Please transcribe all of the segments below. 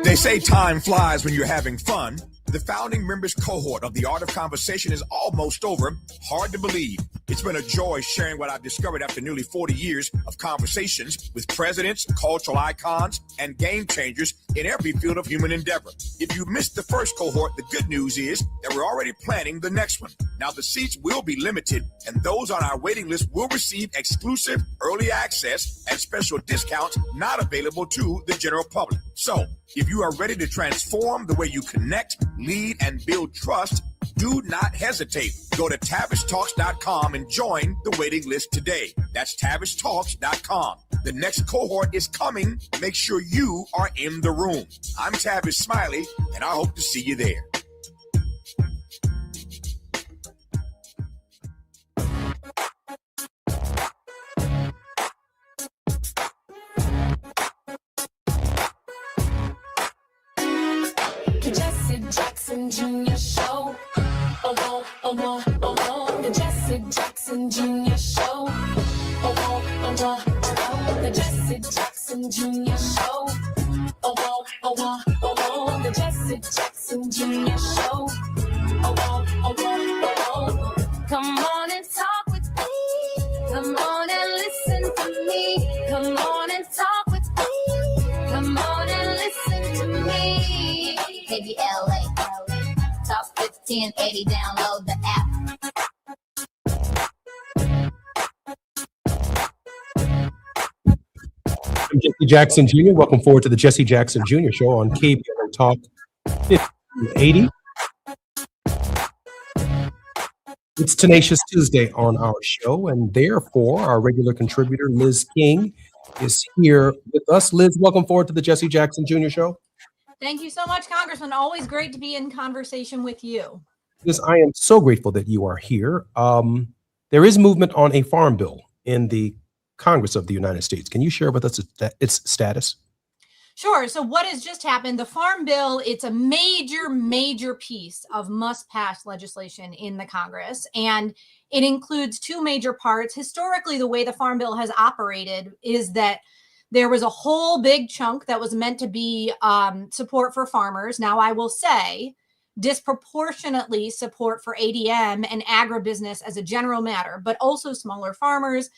They say time flies when you're having fun. The founding members cohort of the Art of Conversation is almost over. Hard to believe. It's been a joy sharing what I've discovered after nearly 40 years of conversations with presidents, cultural icons, and game changers in every field of human endeavor. If you missed the first cohort, the good news is that we're already planning the next one. Now, the seats will be limited, and those on our waiting list will receive exclusive early access and special discounts not available to the general public. So, if you are ready to transform the way you connect, lead, and build trust, do not hesitate. Go to tavistalks.com and join the waiting list today. That's tavistalks.com. The next cohort is coming. Make sure you are in the room. I'm Tavis Smiley, and I hope to see you there. Jackson Jr. Show. Oh, oh, oh, oh, oh, the Jesse Jackson Jr. Show. Oh, oh, oh, oh, the Jesse Jackson Jr. Show. Oh, oh, oh, oh, oh, the Jesse Jackson Jr. Show. Oh, oh, oh, oh, come on and talk with me. Come on and listen to me. Come on and talk with me. Come on and listen to me. KBLA. Talk 1580, download the app. I'm Jesse Jackson Jr. Welcome forward to the Jesse Jackson Jr. Show on KBLA Talk 1580. It's Tenacious Tuesday on our show, and therefore our regular contributor, Liz King, is here with us. Liz, welcome forward to the Jesse Jackson Jr. Show. Thank you so much, Congressman. Always great to be in conversation with you. Liz, I am so grateful that you are here. There is movement on a farm bill in the Congress of the United States. Can you share with us its status? Sure. So what has just happened, the Farm Bill, it's a major piece of must-pass legislation in the Congress, and it includes two major parts. Historically, the way the Farm Bill has operated is that there was a whole big chunk that was meant to be support for farmers. Now, I will say disproportionately support for ADM and agribusiness as a general matter, but also smaller farmers,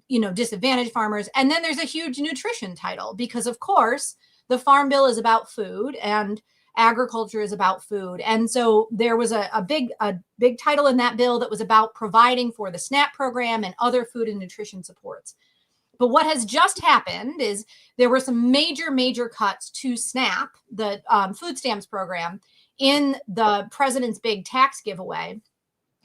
disadvantaged farmers. And then there's a huge nutrition title because, of course, the Farm Bill is about food and agriculture is about food. And so there was a big title in that bill that was about providing for the SNAP program and other food and nutrition supports. But what has just happened is there were some major cuts to SNAP, the food stamps program, in the president's big tax giveaway.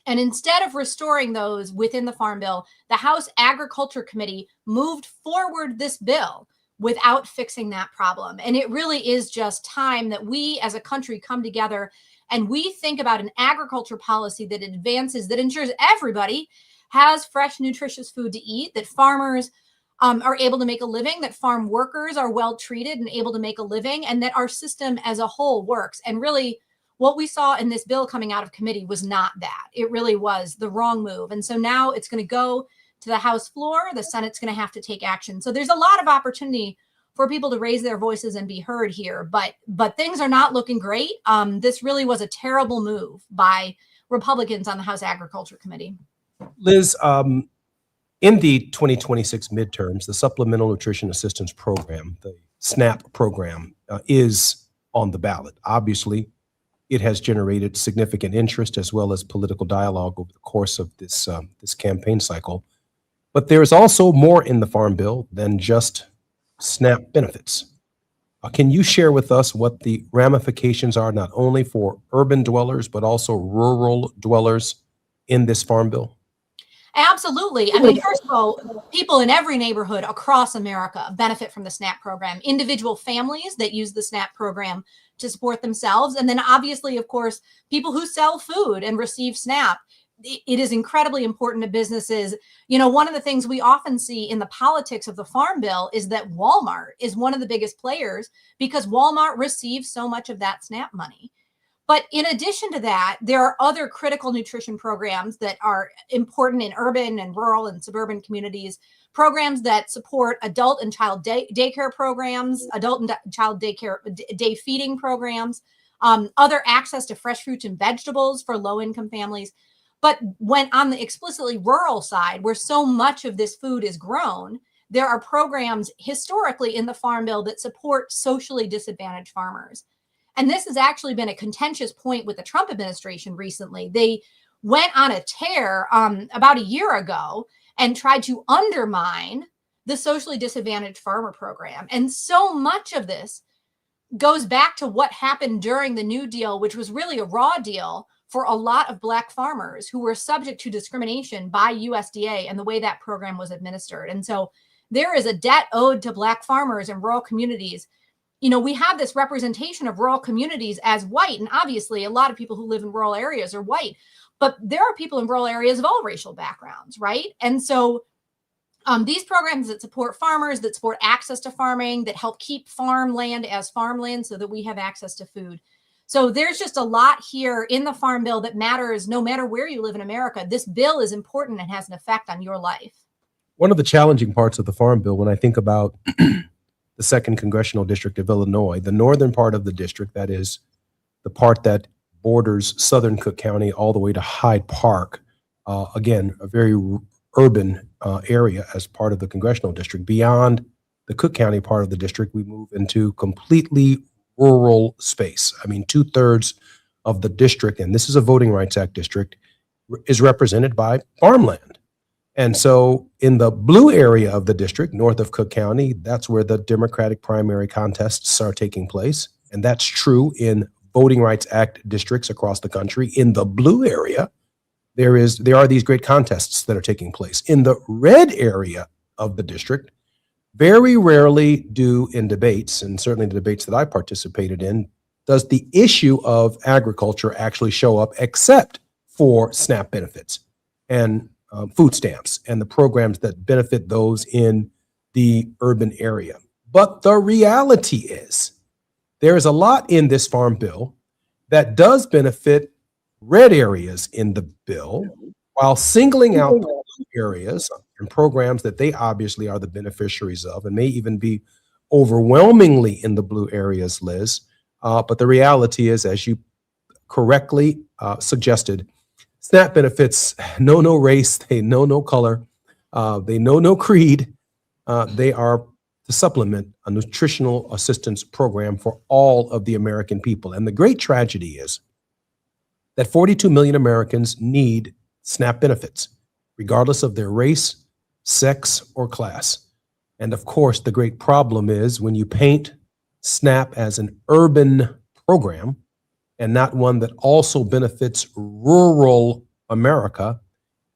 And instead of restoring those within the Farm Bill, the House Agriculture Committee moved forward this bill without fixing that problem. And it really is just time that we as a country come together and we think about an agriculture policy that advances, that ensures everybody has fresh, nutritious food to eat, that farmers are able to make a living, that farm workers are well treated and able to make a living, and that our system as a whole works. And really, what we saw in this bill coming out of committee was not that. It really was the wrong move. And so now it's going to go to the House floor. The Senate's going to have to take action. So there's a lot of opportunity for people to raise their voices and be heard here. But things are not looking great. This really was a terrible move by Republicans on the House Agriculture Committee. Liz, in the 2026 midterms, the Supplemental Nutrition Assistance Program, the SNAP program, is on the ballot. Obviously, it has generated significant interest as well as political dialogue over the course of this campaign cycle. But there is also more in the Farm Bill than just SNAP benefits. Can you share with us what the ramifications are not only for urban dwellers, but also rural dwellers in this Farm Bill? Absolutely. I mean, first of all, people in every neighborhood across America benefit from the SNAP program. Individual families that use the SNAP program to support themselves. And then obviously, of course, people who sell food and receive SNAP. It is incredibly important to businesses. You know, one of the things we often see in the politics of the Farm Bill is that Walmart is one of the biggest players because Walmart receives so much of that SNAP money. But in addition to that, there are other critical nutrition programs that are important in urban and rural and suburban communities, programs that support adult and child daycare programs, adult and child daycare day feeding programs, other access to fresh fruits and vegetables for low-income families. But when on the explicitly rural side, where so much of this food is grown, there are programs historically in the Farm Bill that support socially disadvantaged farmers. And this has actually been a contentious point with the Trump administration recently. They went on a tear about a year ago and tried to undermine the socially disadvantaged farmer program. And so much of this goes back to what happened during the New Deal, which was really a raw deal for a lot of Black farmers who were subject to discrimination by USDA and the way that program was administered. And so there is a debt owed to Black farmers in rural communities. You know, we have this representation of rural communities as white, and obviously a lot of people who live in rural areas are white, but there are people in rural areas of all racial backgrounds, right? And so these programs that support farmers, that support access to farming, that help keep farmland as farmland so that we have access to food. So there's just a lot here in the Farm Bill that matters no matter where you live in America. This bill is important and has an effect on your life. One of the challenging parts of the Farm Bill, when I think about the 2nd Congressional District of Illinois, the northern part of the district, that is the part that borders southern Cook County all the way to Hyde Park, again, a very urban area as part of the congressional district. Beyond the Cook County part of the district, we move into completely rural space. I mean, 2/3 of the district, and this is a Voting Rights Act district, is represented by farmland. And so in the blue area of the district, north of Cook County, that's where the Democratic primary contests are taking place. And that's true in Voting Rights Act districts across the country. In the blue area, there are these great contests that are taking place. In the red area of the district, very rarely do in debates, and certainly the debates that I participated in, does the issue of agriculture actually show up except for SNAP benefits and food stamps and the programs that benefit those in the urban area. But the reality is there is a lot in this Farm Bill that does benefit red areas in the bill while singling out the areas and programs that they obviously are the beneficiaries of and may even be overwhelmingly in the blue areas, Liz. But the reality is, as you correctly suggested, SNAP benefits know no race, they know no color, they know no creed. They are to supplement a nutritional assistance program for all of the American people. And the great tragedy is that 42 million Americans need SNAP benefits, regardless of their race, sex, or class. And of course, the great problem is when you paint SNAP as an urban program and not one that also benefits rural America,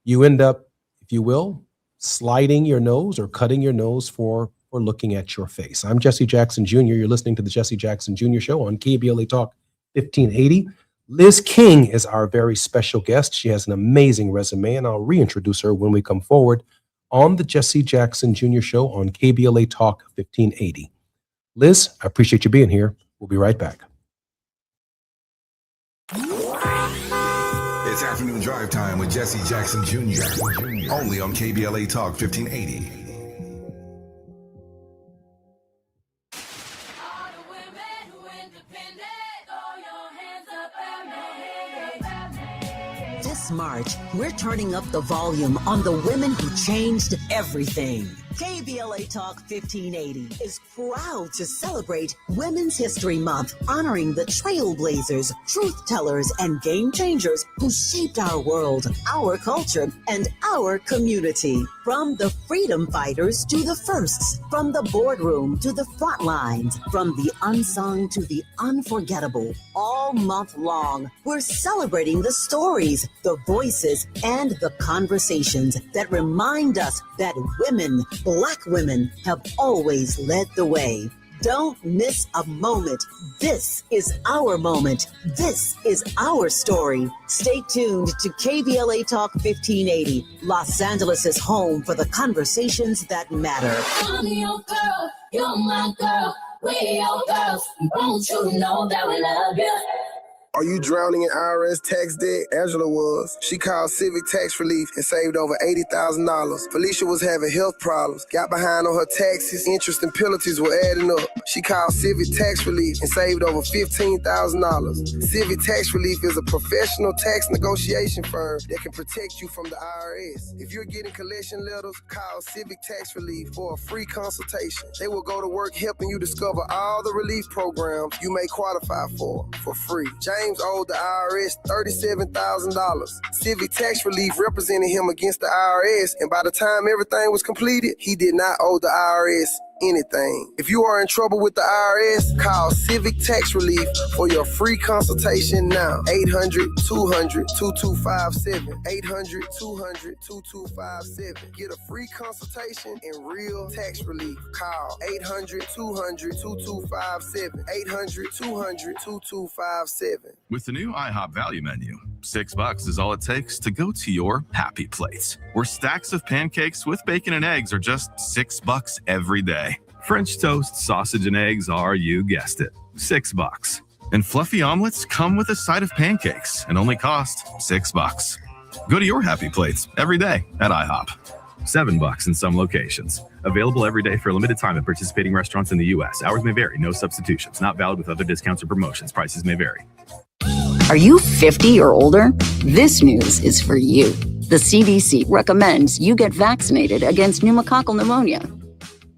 you end up, if you will, sliding your nose or cutting your nose for looking at your face. I'm Jesse Jackson Jr. You're listening to the Jesse Jackson Jr. Show on KBLA Talk 1580. Liz King is our very special guest. She has an amazing resume, and I'll reintroduce her when we come forward on the Jesse Jackson Jr. Show on KBLA Talk 1580. Liz, I appreciate you being here. We'll be right back. It's afternoon drive time with Jesse Jackson Jr. Only on KBLA Talk 1580. This March, we're turning up the volume on the women who changed everything. KBLA Talk 1580 is proud to celebrate Women's History Month, honoring the trailblazers, truth tellers, and game changers who shaped our world, our culture, and our community. From the freedom fighters to the firsts, from the boardroom to the front lines, from the unsung to the unforgettable, all month long, we're celebrating the stories, the voices, and the conversations that remind us that women, Black women, have always led the way. Don't miss a moment. This is our moment. This is our story. Stay tuned to KBLA Talk 1580, Los Angeles' home for the conversations that matter. I'm your girl, you're my girl, we're your girls. Won't you know that we love you? Are you drowning in IRS tax debt? Angela was. She called Civic Tax Relief and saved over $80,000. Felicia was having health problems, got behind on her taxes, interest and penalties were adding up. She called Civic Tax Relief and saved over $15,000. Civic Tax Relief is a professional tax negotiation firm that can protect you from the IRS. If you're getting collection letters, call Civic Tax Relief for a free consultation. They will go to work helping you discover all the relief programs you may qualify for free. James owed the IRS $37,000. Civic Tax Relief represented him against the IRS, and by the time everything was completed, he did not owe the IRS anything. If you are in trouble with the IRS, call Civic Tax Relief for your free consultation now. 800-200-2257. 800-200-2257. Get a free consultation and real tax relief. Call 800-200-2257. 800-200-2257. With the new IHOP value menu, $6 is all it takes to go to your happy place, where stacks of pancakes with bacon and eggs are just $6 every day. French toast, sausage, and eggs are, you guessed it, $6. And fluffy omelets come with a side of pancakes and only cost $6. Go to your happy plates every day at IHOP. $7 in some locations. Available every day for a limited time at participating restaurants in the U.S. Hours may vary. No substitutions. Not valid with other discounts or promotions. Prices may vary. Are you 50 or older? This news is for you. The CDC recommends you get vaccinated against pneumococcal pneumonia.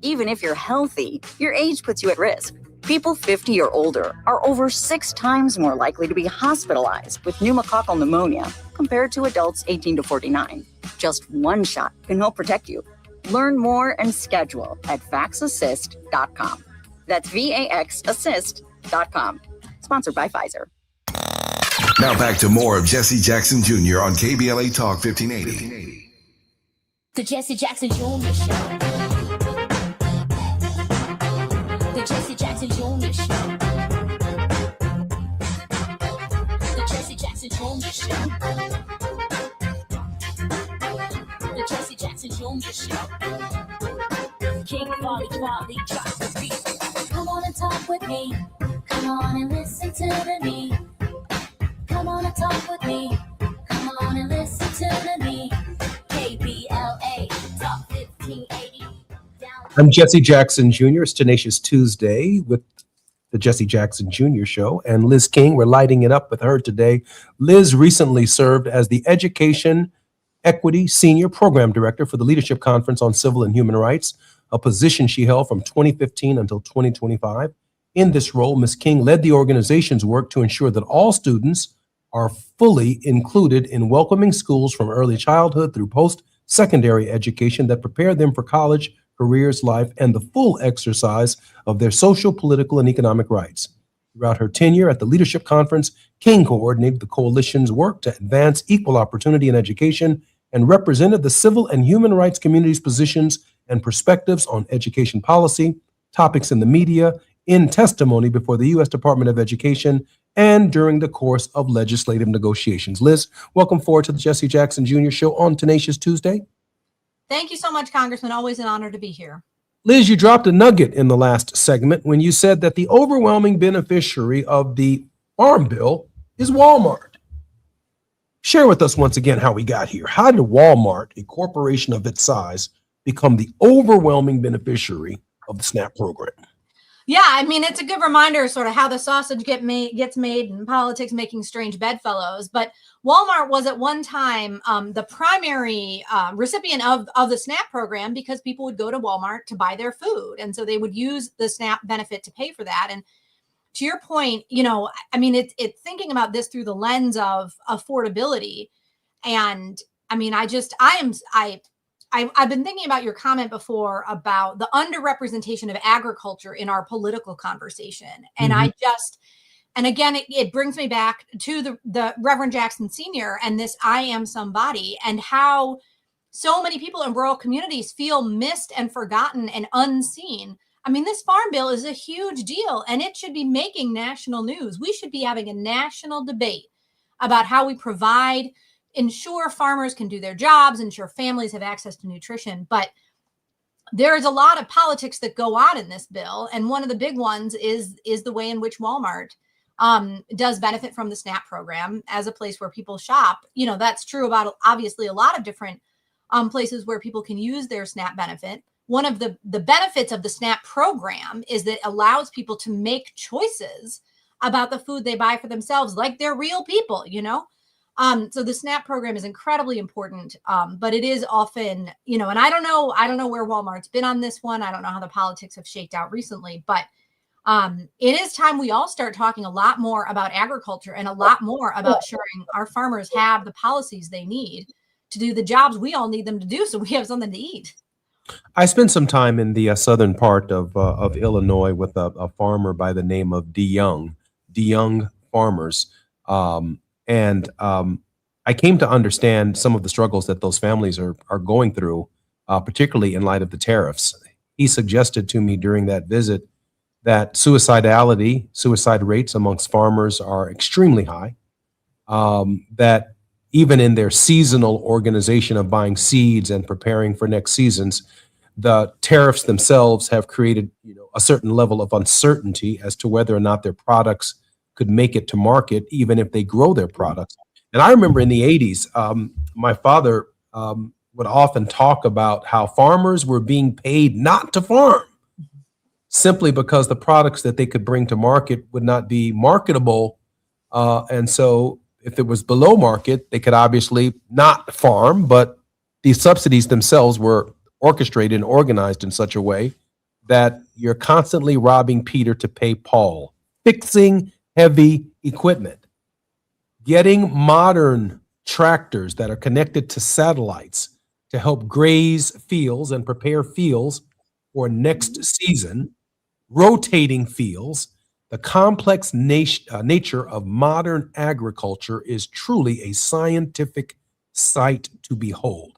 Even if you're healthy, your age puts you at risk. People 50 or older are over 6 times more likely to be hospitalized with pneumococcal pneumonia compared to adults 18 to 49. Just one shot can help protect you. Learn more and schedule at vaxassist.com. That's VAXassist.com. Sponsored by Pfizer. Now back to more of Jesse Jackson Jr. on KBLA Talk 1580. The Jesse Jackson Jr. Show. The Jesse Jackson Jr. Show. The Jesse Jackson Jr. Show. The Jesse Jackson Jr. Show. King Volley drops the beat. Come on and talk with me. Come on and listen to me. Come on and talk with me. Come on and listen to me. KBLA Talk 1580. I'm Jesse Jackson Jr. It's Tenacious Tuesday with the Jesse Jackson Jr. Show. And Liz King, we're lighting it up with her today. Liz recently served as the Education Equity Senior Program Director for the Leadership Conference on Civil and Human Rights, a position she held from 2015 until 2025. In this role, Ms. King led the organization's work to ensure that all students are fully included in welcoming schools from early childhood through post-secondary education that prepare them for college, careers, life, and the full exercise of their social, political, and economic rights. Throughout her tenure at the Leadership Conference, King coordinated the coalition's work to advance equal opportunity in education and represented the civil and human rights community's positions and perspectives on education policy, topics in the media, in testimony before the U.S. Department of Education, and during the course of legislative negotiations. Liz, welcome forward to the Jesse Jackson Jr. Show on Tenacious Tuesday. Thank you so much, Congressman. Always an honor to be here. Liz, you dropped a nugget in the last segment when you said that the overwhelming beneficiary of the Farm Bill is Walmart. Share with us once again how we got here. How did Walmart, a corporation of its size, become the overwhelming beneficiary of the SNAP program? Yeah, I mean, it's a good reminder sort of how the sausage gets made and politics making strange bedfellows. But Walmart was at one time the primary recipient of the SNAP program because people would go to Walmart to buy their food. And so they would use the SNAP benefit to pay for that. And to your point, you know, I mean, it's thinking about this through the lens of affordability. And I mean, I've been thinking about your comment before about the underrepresentation of agriculture in our political conversation. And and again, it brings me back to the Reverend Jackson Sr. and this I am somebody, and how so many people in rural communities feel missed and forgotten and unseen. I mean, this farm bill is a huge deal and it should be making national news. We should be having a national debate about how we ensure farmers can do their jobs, ensure families have access to nutrition. But there is a lot of politics that go on in this bill. And one of the big ones is the way in which Walmart does benefit from the SNAP program as a place where people shop. You know, that's true about obviously a lot of different places where people can use their SNAP benefit. One of the benefits of the SNAP program is that it allows people to make choices about the food they buy for themselves, like they're real people, you know? So the SNAP program is incredibly important, but it is often, you know, and I don't know where Walmart's been on this one. I don't know how the politics have shaked out recently, but it is time we all start talking a lot more about agriculture and a lot more about ensuring our farmers have the policies they need to do the jobs we all need them to do, so we have something to eat. I spent some time in the southern part of Illinois with a farmer by the name of DeYoung Farmers. I came to understand some of the struggles that those families are going through, particularly in light of the tariffs. He suggested to me during that visit that suicide rates amongst farmers are extremely high, that even in their seasonal organization of buying seeds and preparing for next seasons, the tariffs themselves have created, you know, a certain level of uncertainty as to whether or not their products could make it to market, even if they grow their products. And I remember in the 80s, my father would often talk about how farmers were being paid not to farm simply because the products that they could bring to market would not be marketable. And so if it was below market, they could obviously not farm, but the subsidies themselves were orchestrated and organized in such a way that you're constantly robbing Peter to pay Paul, fixing heavy equipment, getting modern tractors that are connected to satellites to help graze fields and prepare fields for next season, rotating fields. The complex nature of modern agriculture is truly a scientific sight to behold.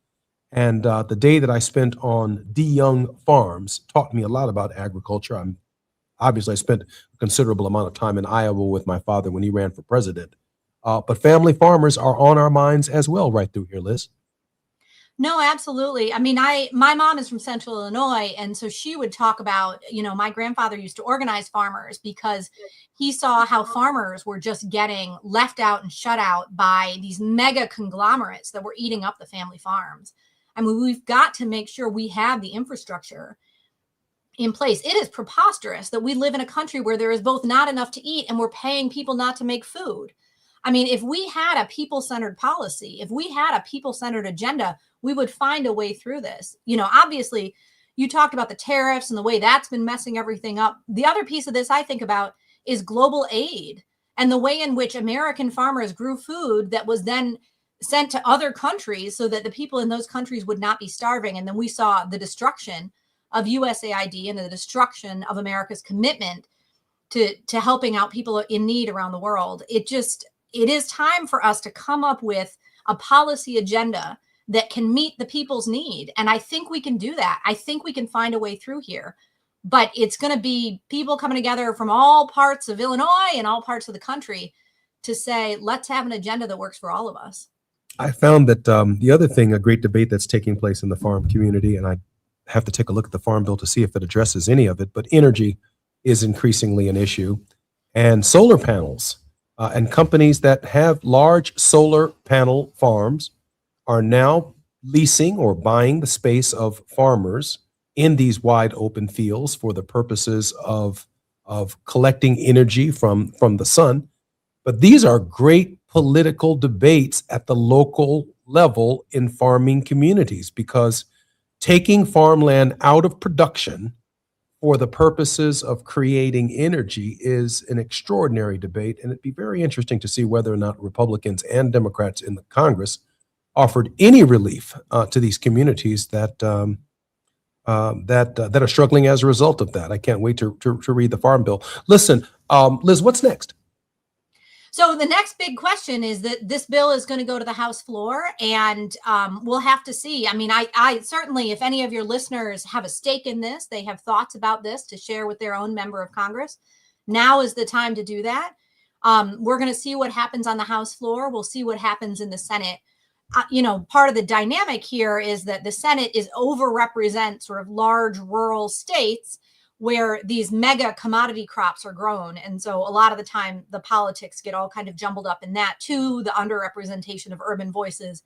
And the day that I spent on DeYoung Farms taught me a lot about agriculture. I spent a considerable amount of time in Iowa with my father when he ran for president. But family farmers are on our minds as well right through here, Liz. No, absolutely. I mean, my mom is from Central Illinois, and so she would talk about, you know, my grandfather used to organize farmers because he saw how farmers were just getting left out and shut out by these mega conglomerates that were eating up the family farms. I mean, we've got to make sure we have the infrastructure in place. It is preposterous that we live in a country where there is both not enough to eat and we're paying people not to make food. I mean, if we had a people-centered policy, if we had a people-centered agenda, we would find a way through this. You know, obviously, you talked about the tariffs and the way that's been messing everything up. The other piece of this I think about is global aid and the way in which American farmers grew food that was then sent to other countries so that the people in those countries would not be starving. And then we saw the destruction of USAID and the destruction of America's commitment to helping out people in need around the world. It is time for us to come up with a policy agenda that can meet the people's need. And I think we can do that. I think we can find a way through here. But it's going to be people coming together from all parts of Illinois and all parts of the country to say, let's have an agenda that works for all of us. I found that the other thing, a great debate that's taking place in the farm community, and I have to take a look at the Farm Bill to see if it addresses any of it, but energy is increasingly an issue. And solar panels and companies that have large solar panel farms are now leasing or buying the space of farmers in these wide open fields for the purposes of collecting energy from the sun. But these are great political debates at the local level in farming communities, because taking farmland out of production for the purposes of creating energy is an extraordinary debate. And it'd be very interesting to see whether or not Republicans and Democrats in the Congress offered any relief to these communities that are struggling as a result of that. I can't wait to read the Farm Bill. Listen, Liz, what's next? So the next big question is that this bill is going to go to the House floor, and we'll have to see. I mean, I certainly, if any of your listeners have a stake in this, they have thoughts about this to share with their own member of Congress, now is the time to do that. We're going to see what happens on the House floor. We'll see what happens in the Senate. Part of the dynamic here is that the Senate is overrepresent sort of large rural states, where these mega commodity crops are grown. And so a lot of the time the politics get all kind of jumbled up in that too. The underrepresentation of urban voices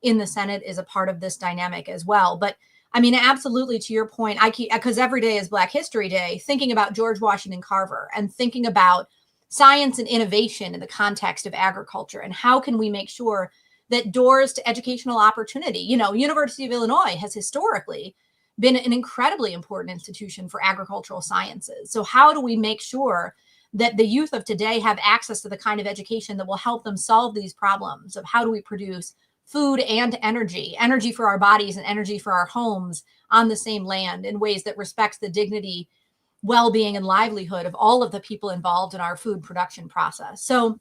in the Senate is a part of this dynamic as well. But I mean, absolutely, to your point, because every day is Black History Day, thinking about George Washington Carver and thinking about science and innovation in the context of agriculture, and how can we make sure that doors to educational opportunity, University of Illinois has historically been an incredibly important institution for agricultural sciences. So how do we make sure that the youth of today have access to the kind of education that will help them solve these problems of how do we produce food and energy for our bodies and energy for our homes on the same land in ways that respects the dignity, well-being, and livelihood of all of the people involved in our food production process. So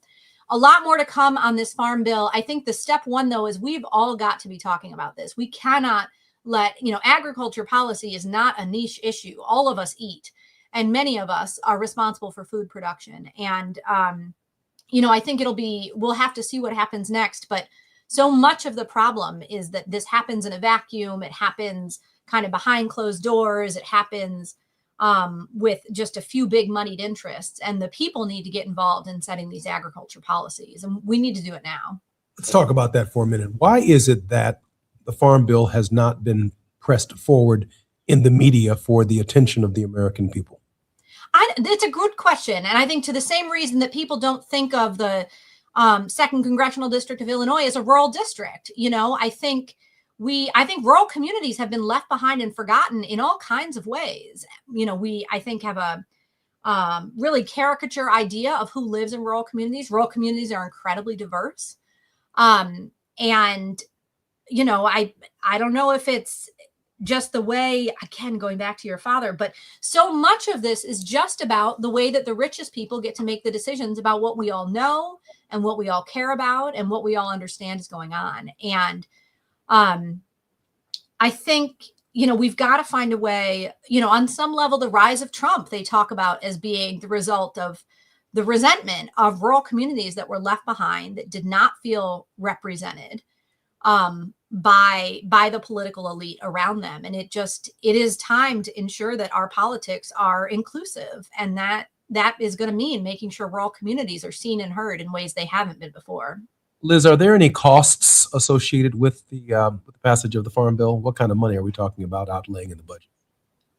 a lot more to come on this farm bill. I think the step one, though, is we've all got to be talking about this. We cannot let, agriculture policy is not a niche issue. All of us eat, and many of us are responsible for food production. And, I think we'll have to see what happens next. But so much of the problem is that this happens in a vacuum. It happens kind of behind closed doors. It happens with just a few big moneyed interests. And the people need to get involved in setting these agriculture policies. And we need to do it now. Let's talk about that for a minute. Why is it that the Farm Bill has not been pressed forward in the media for the attention of the American people? It's a good question. And I think to the same reason that people don't think of the 2nd Congressional District of Illinois as a rural district, I think rural communities have been left behind and forgotten in all kinds of ways. I think have a really caricature idea of who lives in rural communities. Rural communities are incredibly diverse. I don't know if it's just the way, again, going back to your father, but so much of this is just about the way that the richest people get to make the decisions about what we all know and what we all care about and what we all understand is going on. And I think, we've got to find a way, on some level, the rise of Trump, they talk about as being the result of the resentment of rural communities that were left behind, that did not feel represented by the political elite around them. And it is time to ensure that our politics are inclusive. And that is going to mean making sure rural communities are seen and heard in ways they haven't been before. Liz, are there any costs associated with the passage of the Farm Bill? What kind of money are we talking about outlaying in the budget?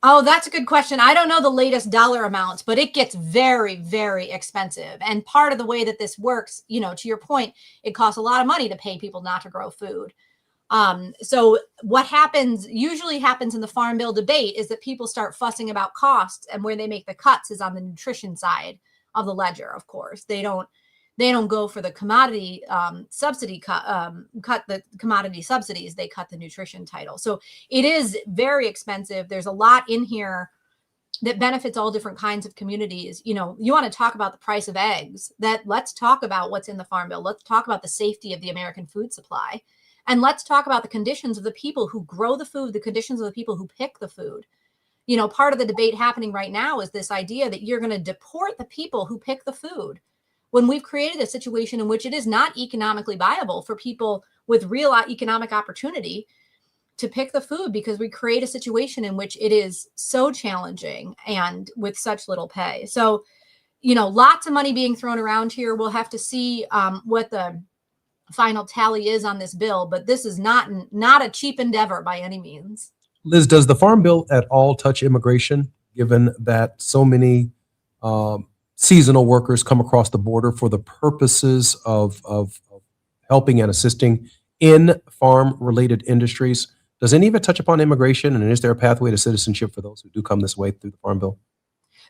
Oh, that's a good question. I don't know the latest dollar amounts, but it gets very, very expensive. And part of the way that this works, to your point, it costs a lot of money to pay people not to grow food. So what usually happens in the Farm Bill debate is that people start fussing about costs, and where they make the cuts is on the nutrition side of the ledger. Of course, they don't go for the commodity subsidy cut the commodity subsidies. They cut the nutrition title. So it is very expensive. There's a lot in here that benefits all different kinds of communities. You want to talk about the price of eggs, let's talk about what's in the Farm Bill. Let's talk about the safety of the American food supply. And let's talk about the conditions of the people who grow the food, the conditions of the people who pick the food. Part of the debate happening right now is this idea that you're going to deport the people who pick the food, when we've created a situation in which it is not economically viable for people with real economic opportunity to pick the food, because we create a situation in which it is so challenging and with such little pay. So, lots of money being thrown around here. We'll have to see what the final tally is on this bill, but this is not a cheap endeavor by any means. Liz, does the Farm Bill at all touch immigration, given that so many seasonal workers come across the border for the purposes of helping and assisting in farm-related industries? Does any of it touch upon immigration, and is there a pathway to citizenship for those who do come this way through the Farm Bill?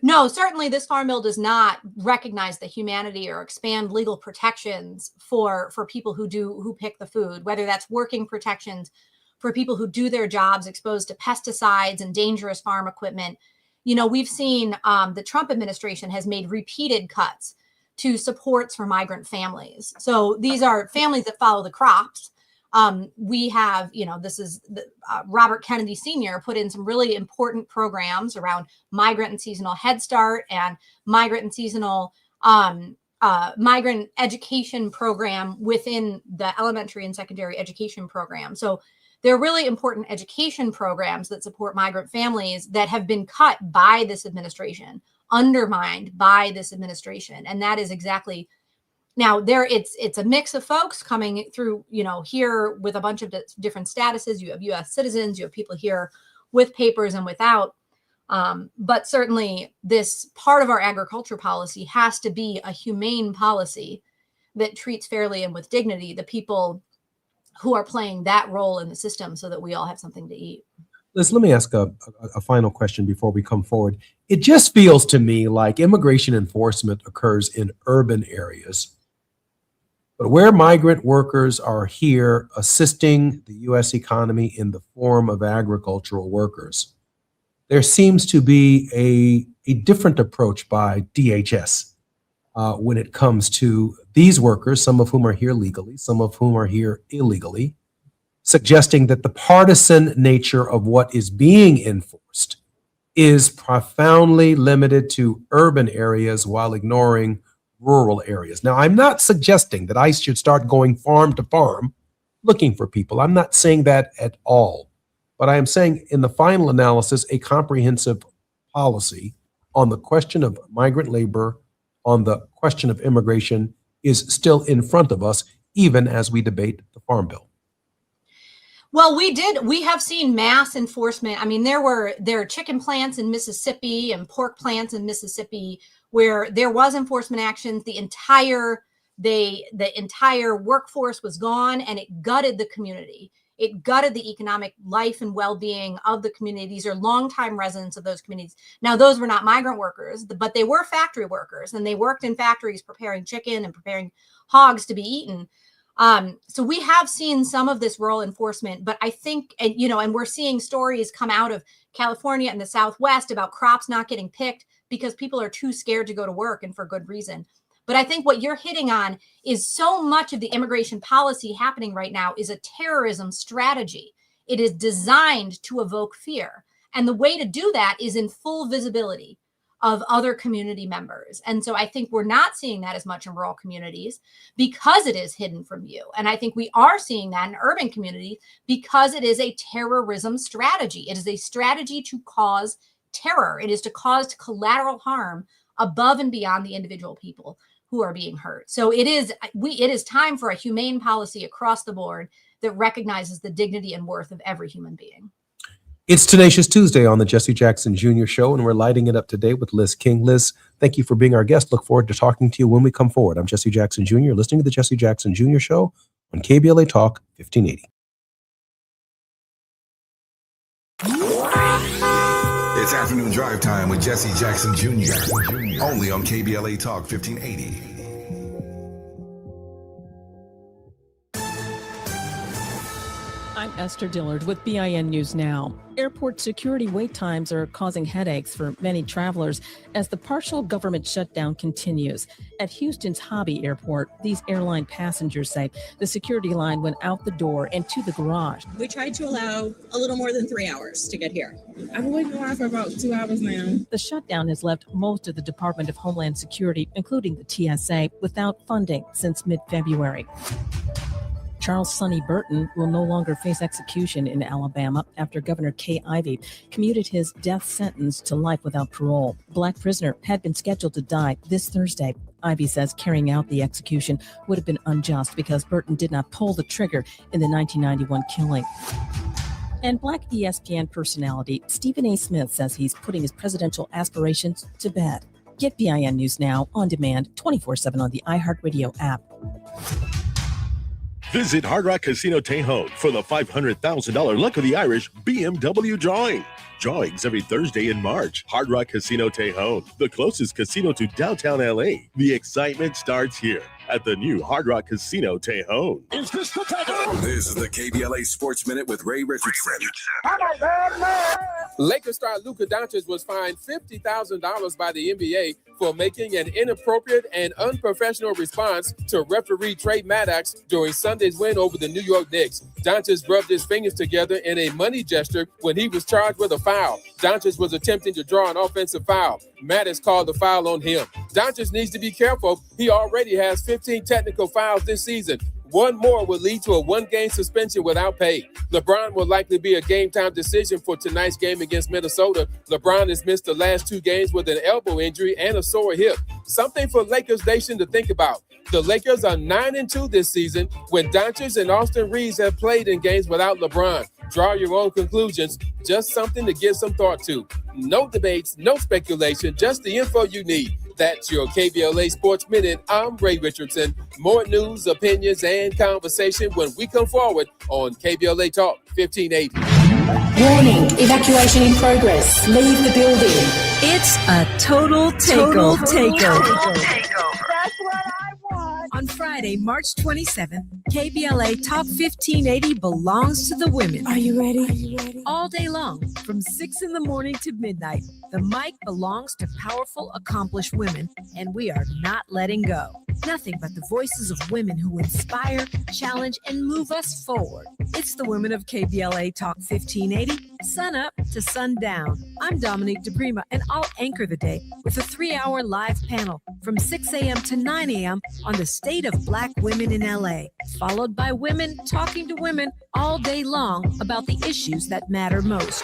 No, certainly this Farm Bill does not recognize the humanity or expand legal protections for people who pick the food, whether that's working protections for people who do their jobs exposed to pesticides and dangerous farm equipment. We've seen the Trump administration has made repeated cuts to supports for migrant families. So these are families that follow the crops. We have, this is Robert Kennedy Sr. put in some really important programs around migrant and seasonal Head Start and migrant and seasonal migrant education program within the elementary and secondary education program. So there are really important education programs that support migrant families that have been cut by this administration, undermined by this administration. And that is exactly now it's a mix of folks coming through, here with a bunch of different statuses. You have U.S. citizens, you have people here with papers and without. But certainly this part of our agriculture policy has to be a humane policy that treats fairly and with dignity the people who are playing that role in the system so that we all have something to eat. Liz, let me ask a final question before we come forward. It just feels to me like immigration enforcement occurs in urban areas, but where migrant workers are here assisting the U.S. economy in the form of agricultural workers, there seems to be a different approach by DHS when it comes to these workers, some of whom are here legally, some of whom are here illegally, suggesting that the partisan nature of what is being enforced is profoundly limited to urban areas while ignoring rural areas. Now, I'm not suggesting that ICE should start going farm to farm looking for people. I'm not saying that at all. But I am saying in the final analysis, a comprehensive policy on the question of migrant labor, on the question of immigration is still in front of us, even as we debate the Farm Bill. Well, we have seen mass enforcement. I mean, there are chicken plants in Mississippi and pork plants in Mississippi where there was enforcement actions. The entire workforce was gone, and it gutted the community. It gutted the economic life and well-being of the community. These are longtime residents of those communities. Now, those were not migrant workers, but they were factory workers, and they worked in factories preparing chicken and preparing hogs to be eaten. So we have seen some of this rural enforcement, but I think, and we're seeing stories come out of California and the Southwest about crops not getting picked because people are too scared to go to work, and for good reason. But I think what you're hitting on is so much of the immigration policy happening right now is a terrorism strategy. It is designed to evoke fear. And the way to do that is in full visibility of other community members. And so I think we're not seeing that as much in rural communities because it is hidden from you. And I think we are seeing that in urban communities because it is a terrorism strategy. It is a strategy to cause terror. It is to cause collateral harm above and beyond the individual people who are being hurt. So it is time for a humane policy across the board that recognizes the dignity and worth of every human being. It's Tenacious Tuesday on the Jesse Jackson Jr. Show, and we're lighting it up today with Liz King. Liz, thank you for being our guest. Look forward to talking to you when we come forward. I'm Jesse Jackson Jr., listening to the Jesse Jackson Jr. Show on KBLA Talk 1580. It's afternoon drive time with Jesse Jackson Jr. Only on KBLA Talk 1580. I'm Esther Dillard with BIN News Now. Airport security wait times are causing headaches for many travelers as the partial government shutdown continues. At Houston's Hobby Airport, these airline passengers say the security line went out the door and to the garage. We tried to allow a little more than 3 hours to get here. I've been waiting in line for about 2 hours now. The shutdown has left most of the Department of Homeland Security, including the TSA, without funding since mid-February. Charles Sonny Burton will no longer face execution in Alabama after Governor Kay Ivey commuted his death sentence to life without parole. Black prisoner had been scheduled to die this Thursday. Ivey says carrying out the execution would have been unjust because Burton did not pull the trigger in the 1991 killing. And Black ESPN personality Stephen A. Smith says he's putting his presidential aspirations to bed. Get BIN News Now on demand 24/7 on the iHeartRadio app. Visit Hard Rock Casino Tejon for the $500,000 Luck of the Irish BMW drawing. Drawings every Thursday in March. Hard Rock Casino Tejon, the closest casino to downtown LA. The excitement starts here at the new Hard Rock Casino Tejon. This is the KBLA Sports Minute with Ray Richardson. Lakers star Luka Doncic was fined $50,000 by the NBA for making an inappropriate and unprofessional response to referee Trey Maddox during Sunday's win over the New York Knicks. Doncic rubbed his fingers together in a money gesture when he was charged with a foul. Doncic was attempting to draw an offensive foul. Maddox called the foul on him. Doncic needs to be careful. He already has 15 technical fouls this season. One more would lead to a one-game suspension without pay. LeBron will likely be a game-time decision for tonight's game against Minnesota. LeBron has missed the last 2 games with an elbow injury and a sore hip. Something for Lakers Nation to think about. The Lakers are 9-2 this season when Doncic and Austin Reeves have played in games without LeBron. Draw your own conclusions. Just something to give some thought to. No debates, no speculation, just the info you need. That's your KBLA Sports Minute. I'm Ray Richardson. More news, opinions, and conversation when we come forward on KBLA Talk 1580. Warning, evacuation in progress. Leave the building. It's a total takeover. That's what I want. On Friday, March 27th, KBLA Talk 1580 belongs to the women. Are you ready? All day long, from 6 in the morning to midnight, the mic belongs to powerful, accomplished women, and we are not letting go. Nothing but the voices of women who inspire, challenge, and move us forward. It's the women of KBLA Talk 1580, sun up to sundown. I'm Dominique DePrima, and I'll anchor the day with a 3-hour live panel from 6 a.m. to 9 a.m. on the state of Black women in LA, followed by women talking to women all day long about the issues that matter most.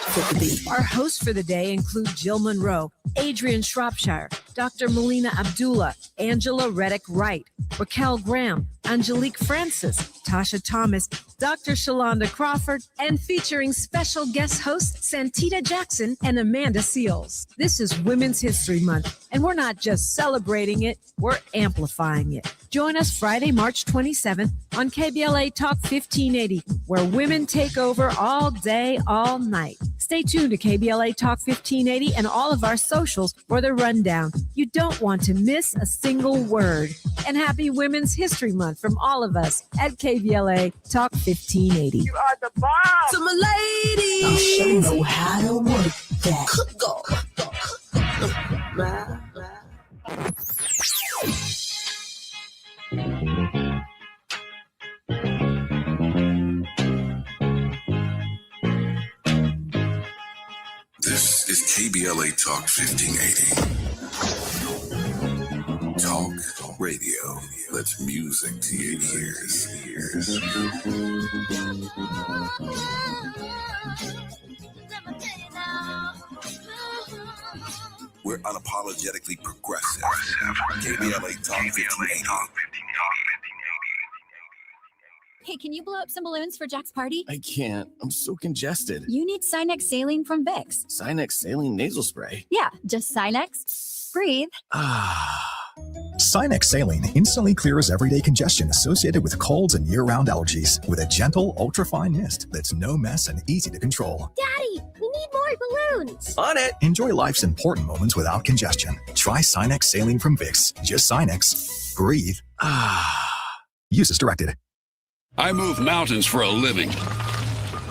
Our hosts for the day include Jill Monroe, Adrian Shropshire, Dr. Melina Abdullah, Angela Reddick Wright, Raquel Graham, Angelique Francis, Tasha Thomas, Dr. Shalonda Crawford, and featuring special guest hosts Santita Jackson and Amanda Seals. This is Women's History Month, and we're not just celebrating it, we're amplifying it. Join us Friday, March 27th on KBLA Talk 1580, where women take over all day, all night. Stay tuned to KBLA Talk 1580 and all of our socials for the rundown. You don't want to miss a single word. And happy Women's History Month from all of us at KBLA Talk 1580. You are the bomb. To my ladies. I'll show you how to work that. Go. This is KBLA Talk 1580. Talk radio. That's music to your ears. We're unapologetically progressive. KBLA Talk 1580. Hey, can you blow up some balloons for Jack's party? I can't. I'm so congested. You need Sinex saline from Vicks. Sinex saline nasal spray? Yeah, just Sinex. Breathe. Sinex saline instantly clears everyday congestion associated with colds and year-round allergies with a gentle, ultra-fine mist that's no mess and easy to control. Daddy, we need more balloons. On it. Enjoy life's important moments without congestion. Try Sinex saline from Vicks. Just Sinex. Breathe. Use as directed. I move mountains for a living.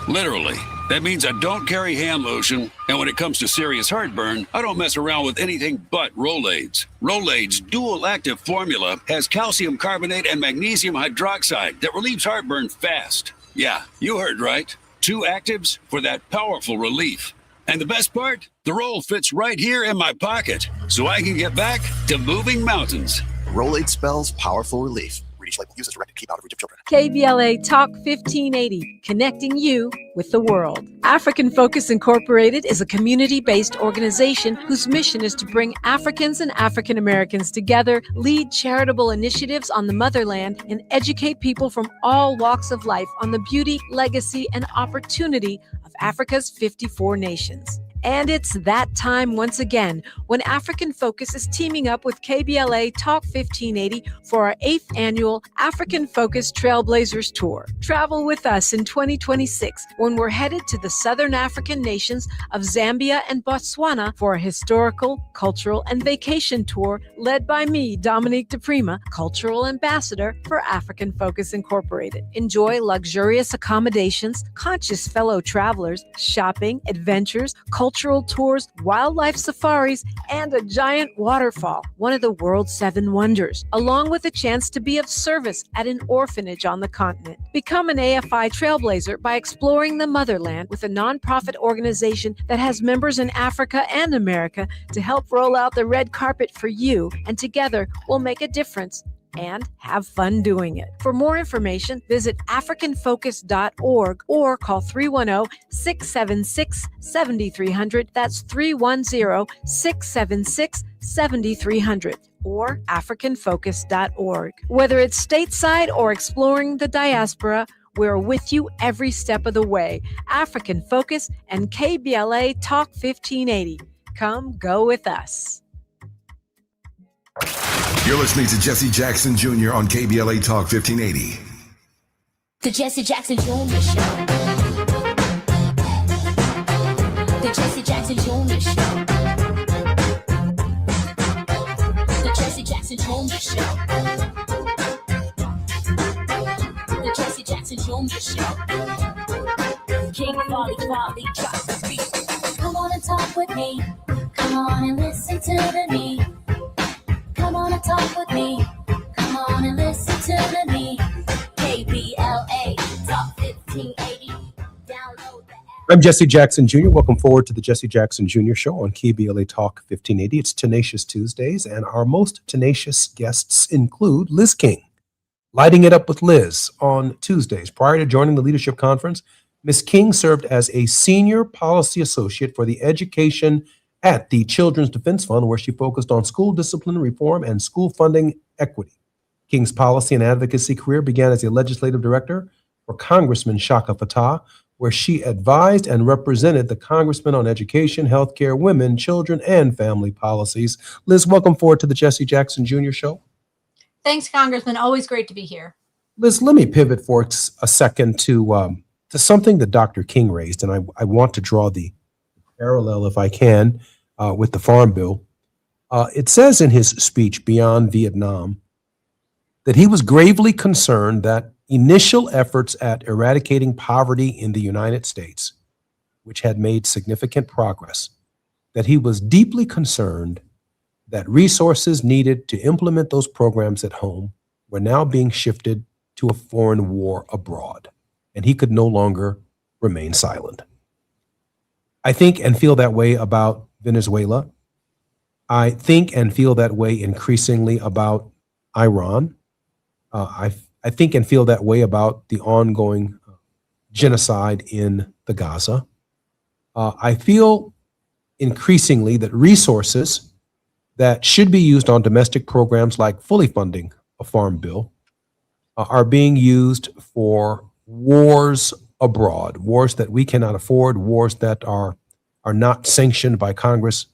Literally. That means I don't carry hand lotion, and when it comes to serious heartburn, I don't mess around with anything but Rolaids. Rolaids' dual-active formula has calcium carbonate and magnesium hydroxide that relieves heartburn fast. Yeah, you heard right. 2 actives for that powerful relief. And the best part? The roll fits right here in my pocket, so I can get back to moving mountains. Rolaid spells powerful relief. Reach label. Use as directed. Keep out of reach of children. KBLA Talk 1580, connecting you with the world. African Focus Incorporated is a community-based organization whose mission is to bring Africans and African Americans together, lead charitable initiatives on the motherland, and educate people from all walks of life on the beauty, legacy, and opportunity of Africa's 54 nations. And it's that time once again when African Focus is teaming up with KBLA Talk 1580 for our 8th annual African Focus Trailblazers Tour. Travel with us in 2026 when we're headed to the Southern African nations of Zambia and Botswana for a historical, cultural, and vacation tour led by me, Dominique DePrima, Cultural Ambassador for African Focus Incorporated. Enjoy luxurious accommodations, conscious fellow travelers, shopping, adventures, cultural tours, wildlife safaris, and a giant waterfall, one of the world's 7 wonders, along with a chance to be of service at an orphanage on the continent. Become an AFI trailblazer by exploring the motherland with a nonprofit organization that has members in Africa and America to help roll out the red carpet for you, and together we'll make a difference and have fun doing it. For more information, visit africanfocus.org or call 310-676-7300. That's 310-676-7300 or africanfocus.org. Whether it's stateside or exploring the diaspora, we're with you every step of the way. African Focus and KBLA Talk 1580. Come go with us. You're listening to Jesse Jackson Jr. on KBLA Talk 1580. The Jesse Jackson Jr. Show. The Jesse Jackson Jr. Show. The Jesse Jackson Jr. Show. The Jesse Jackson Jr. Show. King Folly, drop the beat. Come on and talk with me. Come on and listen to the me. Come on and talk with me. Come on and listen to the me. KBLA Talk 1580. Download the app. I'm Jesse Jackson Jr. Welcome forward to the Jesse Jackson Jr. Show on KBLA Talk 1580. It's Tenacious Tuesdays, and our most tenacious guests include Liz King. Lighting it up with Liz on Tuesdays. Prior to joining the leadership conference, Ms. King served as a senior policy associate for the education at the Children's Defense Fund, where she focused on school discipline reform and school funding equity. King's policy and advocacy career began as a legislative director for Congressman Shaka Fattah, where she advised and represented the congressman on education, healthcare, women, children, and family policies. Liz, welcome forward to the Jesse Jackson Jr. Show. Thanks, Congressman. Always great to be here. Liz, let me pivot for a second to something that Dr. King raised, and I want to draw the parallel, if I can, with the Farm Bill. It says in his speech, Beyond Vietnam, that he was gravely concerned that initial efforts at eradicating poverty in the United States, which had made significant progress, that he was deeply concerned that resources needed to implement those programs at home were now being shifted to a foreign war abroad, and he could no longer remain silent. I think and feel that way about Venezuela. I think and feel that way increasingly about Iran. I think and feel that way about the ongoing genocide in the Gaza. I feel increasingly that resources that should be used on domestic programs like fully funding a farm bill are being used for wars abroad, wars that we cannot afford, wars that are not sanctioned by Congress.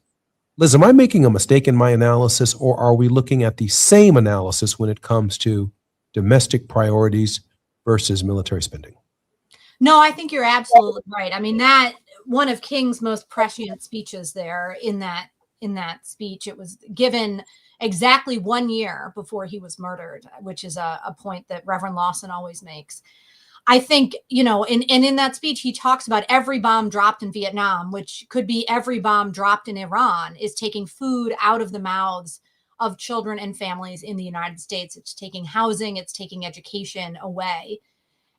Liz, am I making a mistake in my analysis, or are we looking at the same analysis when it comes to domestic priorities versus military spending? No, I think you're absolutely right. I mean, that one of King's most prescient speeches there in that speech, it was given exactly 1 year before he was murdered, which is a point that Reverend Lawson always makes. I think, in that speech, he talks about every bomb dropped in Vietnam, which could be every bomb dropped in Iran, is taking food out of the mouths of children and families in the United States. It's taking housing, it's taking education away.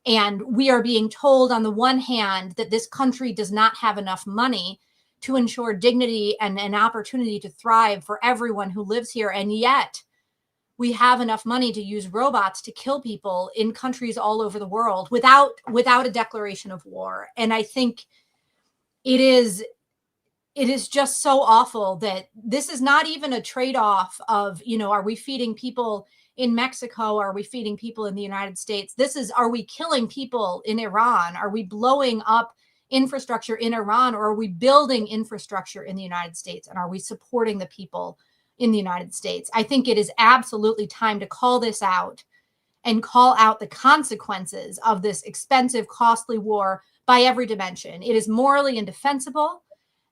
And we are being told on the one hand that this country does not have enough money to ensure dignity and an opportunity to thrive for everyone who lives here. And yet we have enough money to use robots to kill people in countries all over the world without a declaration of war. And I think it is just so awful that this is not even a trade-off of, are we feeding people in Mexico? Are we feeding people in the United States? This is, are we killing people in Iran? Are we blowing up infrastructure in Iran, or are we building infrastructure in the United States? And are we supporting the people in the United States? I think it is absolutely time to call this out and call out the consequences of this expensive, costly war by every dimension. It is morally indefensible,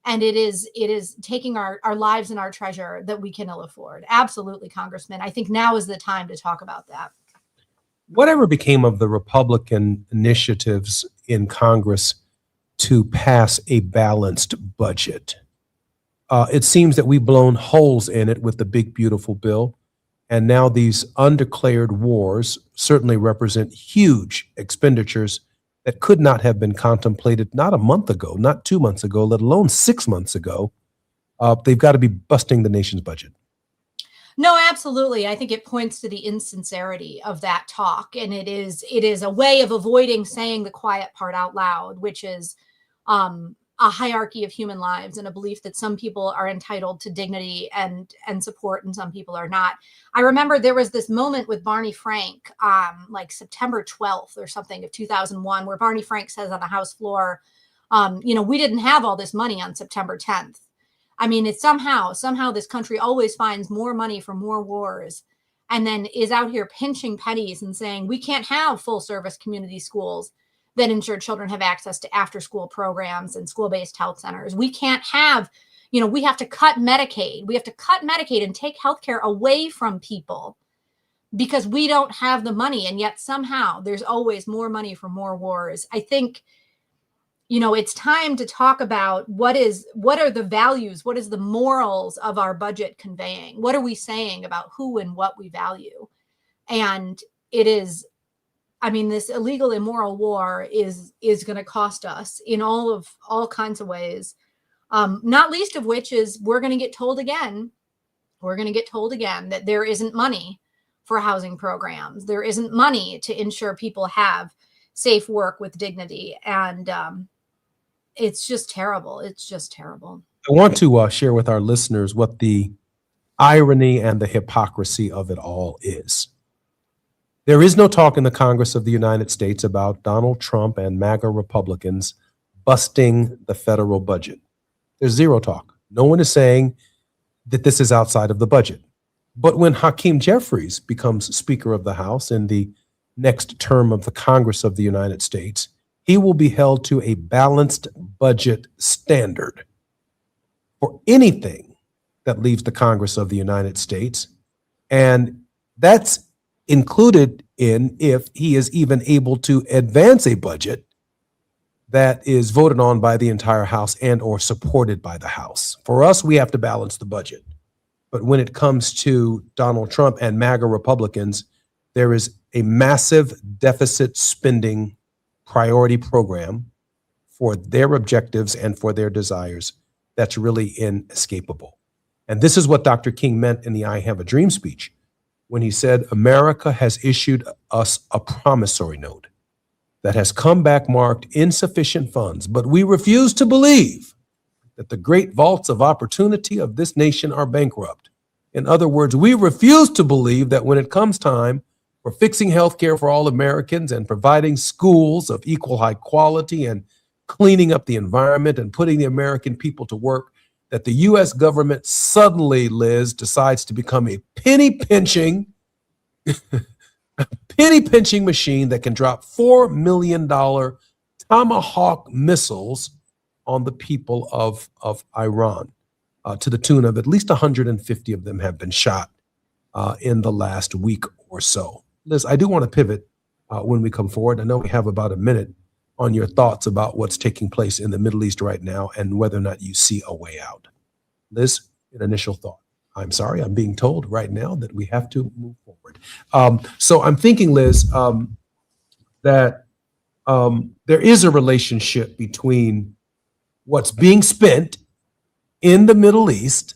and it is taking our lives and our treasure that we can ill afford. Absolutely, Congressman. I think now is the time to talk about that. Whatever became of the Republican initiatives in Congress to pass a balanced budget? It seems that we've blown holes in it with the big, beautiful bill. And now these undeclared wars certainly represent huge expenditures that could not have been contemplated not a month ago, not 2 months ago, let alone 6 months ago. They've got to be busting the nation's budget. No, absolutely. I think it points to the insincerity of that talk. And it is a way of avoiding saying the quiet part out loud, which is a hierarchy of human lives and a belief that some people are entitled to dignity and support and some people are not. I remember there was this moment with Barney Frank, like September 12th or something of 2001, where Barney Frank says on the House floor, we didn't have all this money on September 10th. I mean, it's somehow this country always finds more money for more wars and then is out here pinching pennies and saying we can't have full service community schools that ensure children have access to after school programs and school-based health centers. We can't have, we have to cut Medicaid. We have to cut Medicaid and take healthcare away from people because we don't have the money. And yet somehow there's always more money for more wars. I think, it's time to talk about what are the values? What is the morals of our budget conveying? What are we saying about who and what we value? And it is, this illegal, immoral war is going to cost us in all kinds of ways. Not least of which is we're going to get told again that there isn't money for housing programs. There isn't money to ensure people have safe work with dignity. And it's just terrible. It's just terrible. I want to share with our listeners what the irony and the hypocrisy of it all is. There is no talk in the Congress of the United States about Donald Trump and MAGA Republicans busting the federal budget. There's zero talk. No one is saying that this is outside of the budget. But when Hakeem Jeffries becomes Speaker of the House in the next term of the Congress of the United States, he will be held to a balanced budget standard for anything that leaves the Congress of the United States. And that's included in if he is even able to advance a budget that is voted on by the entire House and or supported by the House. For us, we have to balance the budget. But when it comes to Donald Trump and MAGA Republicans, there is a massive deficit spending priority program for their objectives and for their desires that's really inescapable. And this is what Dr. King meant in the I Have a Dream speech when he said, America has issued us a promissory note that has come back marked insufficient funds, but we refuse to believe that the great vaults of opportunity of this nation are bankrupt. In other words, we refuse to believe that when it comes time for fixing healthcare for all Americans and providing schools of equal high quality and cleaning up the environment and putting the American people to work, that the U.S. government suddenly, Liz, decides to become a penny-pinching machine that can drop $4 million Tomahawk missiles on the people of Iran, to the tune of at least 150 of them have been shot in the last week or so. Liz, I do want to pivot when we come forward. I know we have about a minute on your thoughts about what's taking place in the Middle East right now and whether or not you see a way out. Liz, an initial thought. I'm sorry, I'm being told right now that we have to move forward. So I'm thinking, Liz, that there is a relationship between what's being spent in the Middle East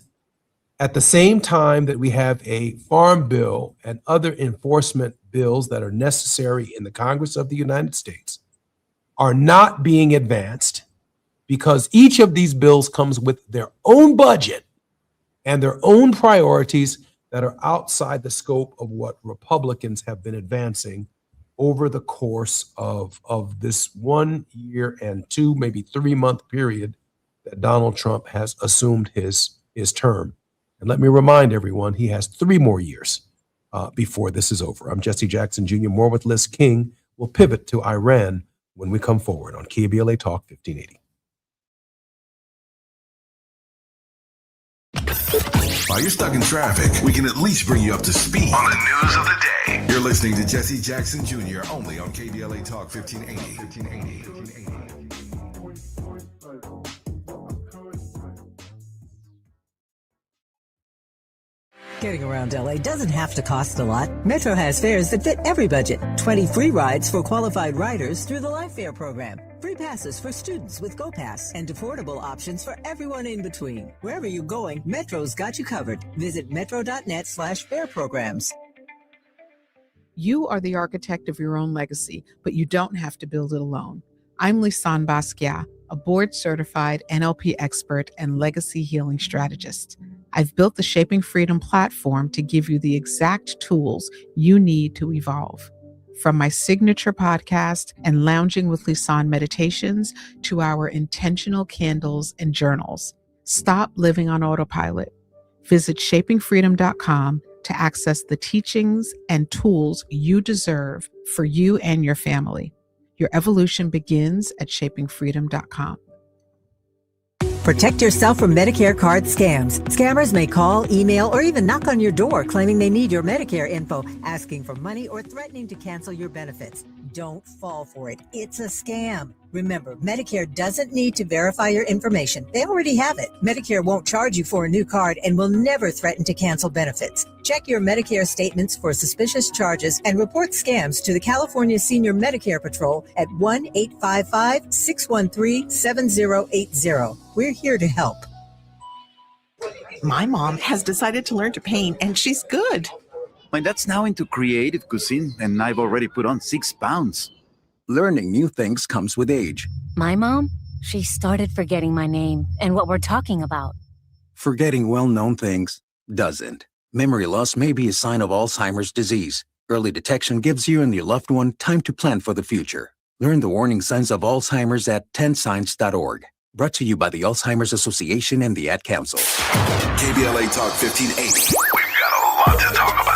at the same time that we have a farm bill and other enforcement bills that are necessary in the Congress of the United States are not being advanced because each of these bills comes with their own budget and their own priorities that are outside the scope of what Republicans have been advancing over the course of this 1 year and 2, maybe 3 month period that Donald Trump has assumed his term. And let me remind everyone, he has 3 more years before this is over. I'm Jesse Jackson Jr. More with Liz King. We'll pivot to Iran when we come forward on KBLA Talk 1580. While you're stuck in traffic, we can at least bring you up to speed on the news of the day. You're listening to Jesse Jackson Jr. only on KBLA Talk 1580. Getting around LA doesn't have to cost a lot. Metro has fares that fit every budget. 20 free rides for qualified riders through the Life Fare program. Free passes for students with GoPass and affordable options for everyone in between. Wherever you're going, Metro's got you covered. Visit metro.net/fare programs. You are the architect of your own legacy, but you don't have to build it alone. I'm Lisanne Basquiat, a board-certified NLP expert and legacy healing strategist. I've built the Shaping Freedom platform to give you the exact tools you need to evolve. From my signature podcast and Lounging with Lisanne meditations to our intentional candles and journals. Stop living on autopilot. Visit shapingfreedom.com to access the teachings and tools you deserve for you and your family. Your evolution begins at shapingfreedom.com. Protect yourself from Medicare card scams. Scammers may call, email, or even knock on your door claiming they need your Medicare info, asking for money or threatening to cancel your benefits. Don't fall for it. It's a scam. Remember, Medicare doesn't need to verify your information. They already have it. Medicare won't charge you for a new card and will never threaten to cancel benefits. Check your Medicare statements for suspicious charges and report scams to the California Senior Medicare Patrol at 1-855-613-7080. We're here to help. My mom has decided to learn to paint, and she's good. My dad's now into creative cuisine, and I've already put on 6 pounds. Learning new things comes with age. My mom, she started forgetting my name and what we're talking about. Forgetting well-known things doesn't. Memory loss may be a sign of Alzheimer's disease. Early detection gives you and your loved one time to plan for the future. Learn the warning signs of Alzheimer's at 10signs.org. Brought to you by the Alzheimer's Association and the Ad Council. KBLA Talk 1580. We've got a lot to talk about.